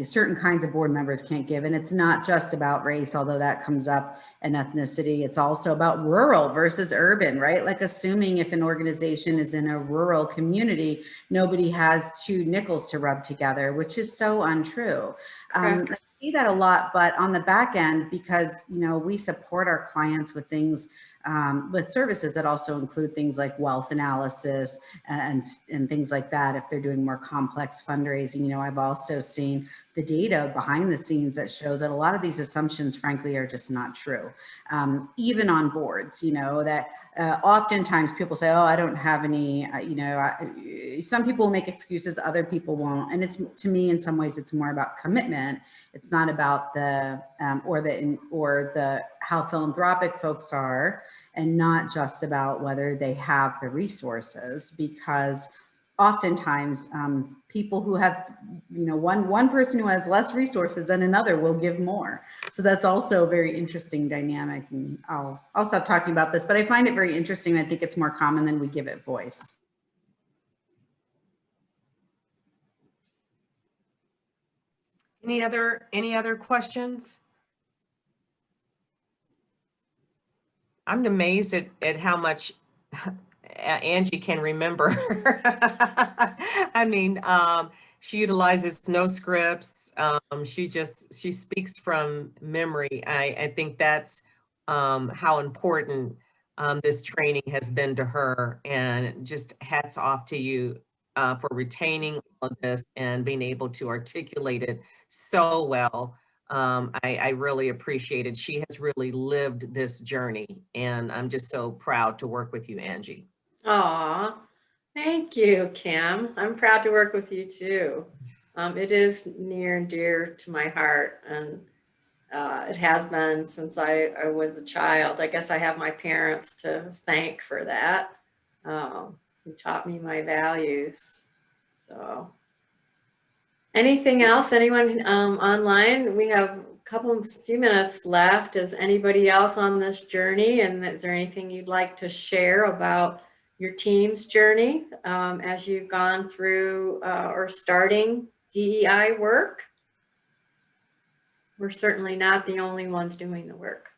certain kinds of board members can't give, and it's not just about race, although that comes up, and ethnicity. It's also about rural versus urban, right? Like assuming if an organization is in a rural community, nobody has two nickels to rub together, which is so untrue. I see that a lot, but on the back end, because we support our clients with things, with services that also include things like wealth analysis and things like that. If they're doing more complex fundraising, I've also seen the data behind the scenes that shows that a lot of these assumptions, frankly, are just not true. Even on boards, that oftentimes people say, oh, I don't have any, some people will make excuses, other people won't. And it's, to me, in some ways, it's more about commitment. It's not about the how philanthropic folks are, and not just about whether they have the resources, because oftentimes people who have, one person who has less resources than another will give more. So that's also a very interesting dynamic. And I'll stop talking about this, but I find it very interesting. I think it's more common than we give it voice. Any other questions? I'm amazed at how much Angie can remember. I mean, she utilizes no scripts. She speaks from memory. I think that's how important this training has been to her, and just hats off to you for retaining all of this and being able to articulate it so well. I really appreciate it. She has really lived this journey, and I'm just so proud to work with you, Angie. Aw, thank you, Kim. I'm proud to work with you too. It is near and dear to my heart, and it has been since I was a child. I guess I have my parents to thank for that, who taught me my values. So anything else? Anyone online? We have a few minutes left. Is anybody else on this journey? And is there anything you'd like to share about your team's journey as you've gone through or starting DEI work? We're certainly not the only ones doing the work.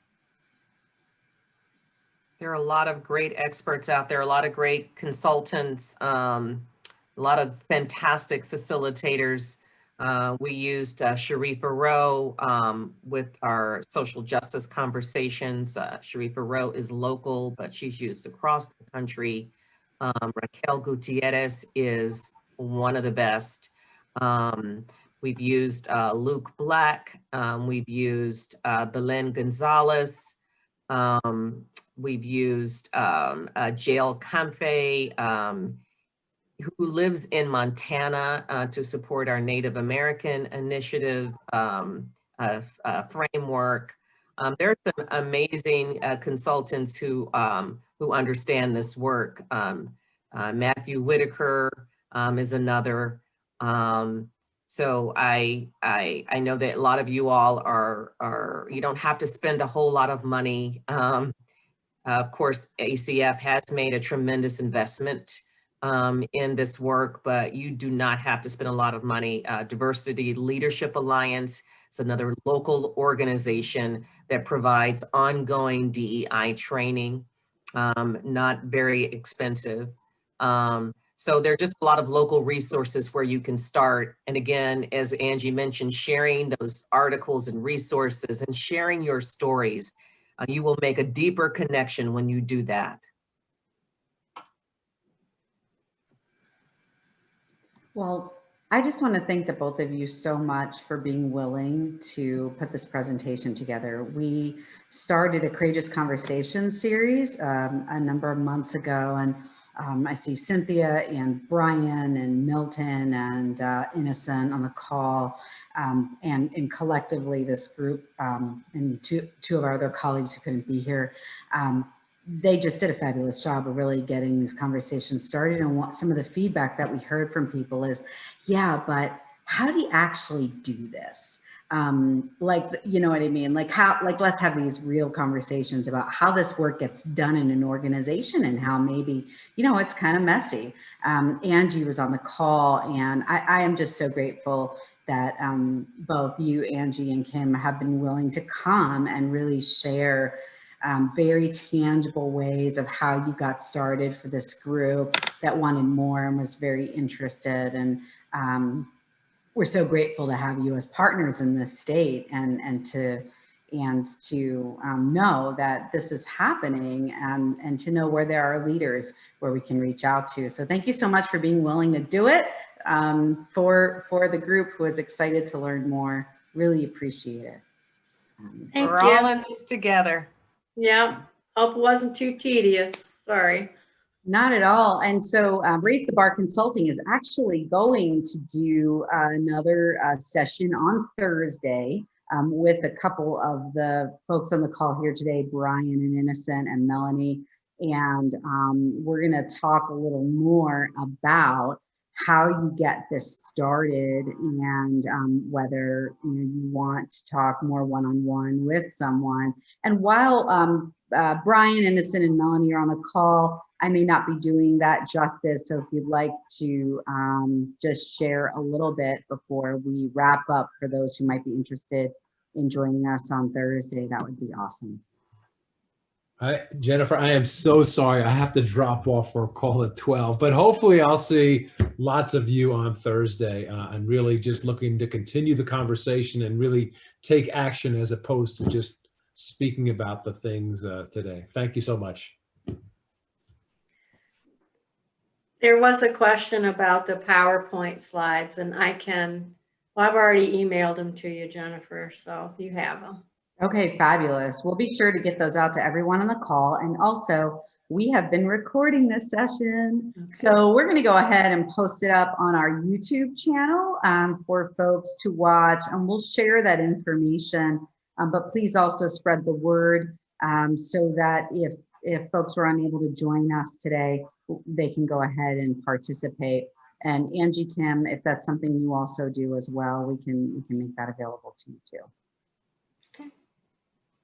There are a lot of great experts out there, a lot of great consultants, a lot of fantastic facilitators. We used Sharifa Rowe with our social justice conversations. Sharifa Rowe is local, but she's used across the country. Raquel Gutierrez is one of the best. We've used Luke Black. We've used Belen Gonzalez. We've used Jael Comfey, who lives in Montana to support our Native American initiative framework. There are some amazing consultants who understand this work. Matthew Whitaker is another. So I know that a lot of you all are you don't have to spend a whole lot of money. Of course, ACF has made a tremendous investment in this work, but you do not have to spend a lot of money. Diversity Leadership Alliance is another local organization that provides ongoing DEI training, not very expensive. So there are just a lot of local resources where you can start. And again, as Angie mentioned, sharing those articles and resources and sharing your stories, you will make a deeper connection when you do that. Well, I just want to thank the both of you so much for being willing to put this presentation together. We started a Courageous Conversations series a number of months ago, and I see Cynthia and Brian and Milton and Innocent on the call, and collectively this group and two of our other colleagues who couldn't be here, they just did a fabulous job of really getting these conversations started. And what some of the feedback that we heard from people is, yeah, but how do you actually do this? Like, you know what I mean? Like let's have these real conversations about how this work gets done in an organization and how maybe, it's kind of messy. Angie was on the call, and I am just so grateful that both you, Angie, and Kim have been willing to come and really share very tangible ways of how you got started for this group that wanted more and was very interested. And we're so grateful to have you as partners in this state and to know that this is happening and to know where there are leaders where we can reach out to. So thank you so much for being willing to do it for the group who is excited to learn more. Really appreciate it. We're all in this together. Yeah, hope it wasn't too tedious. Sorry. Not at all. And so Raise the Bar Consulting is actually going to do another session on Thursday with a couple of the folks on the call here today, Brian and Innocent and Melanie. And we're going to talk a little more about how you get this started and whether you want to talk more one-on-one with someone. And while Brian, Innocent, and Melanie are on the call, I may not be doing that justice. So if you'd like to just share a little bit before we wrap up for those who might be interested in joining us on Thursday, that would be awesome. Jennifer, I am so sorry. I have to drop off for a call at 12, but hopefully I'll see lots of you on Thursday and really just looking to continue the conversation and really take action as opposed to just speaking about the things today. Thank you so much. There was a question about the PowerPoint slides, and I've already emailed them to you, Jennifer, so you have them. Okay, fabulous. We'll be sure to get those out to everyone on the call. And also, we have been recording this session. Okay. So we're going to go ahead and post it up on our YouTube channel for folks to watch, and we'll share that information. But please also spread the word so that if folks were unable to join us today, they can go ahead and participate. And Angie, Kim, if that's something you also do as well, we can make that available to you too. Okay.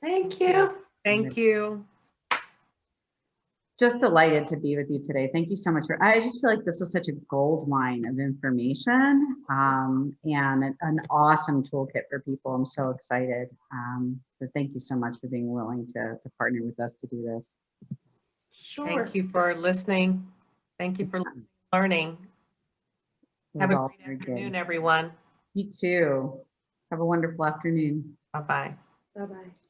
Thank you. Thank you. Just delighted to be with you today. Thank you so much. I just feel like this was such a gold mine of information and an awesome toolkit for people. I'm so excited. So thank you so much for being willing to partner with us to do this. Sure. Thank you for listening. Thank you for learning. Have a great afternoon, everyone. You too. Have a wonderful afternoon. Bye-bye. Bye-bye.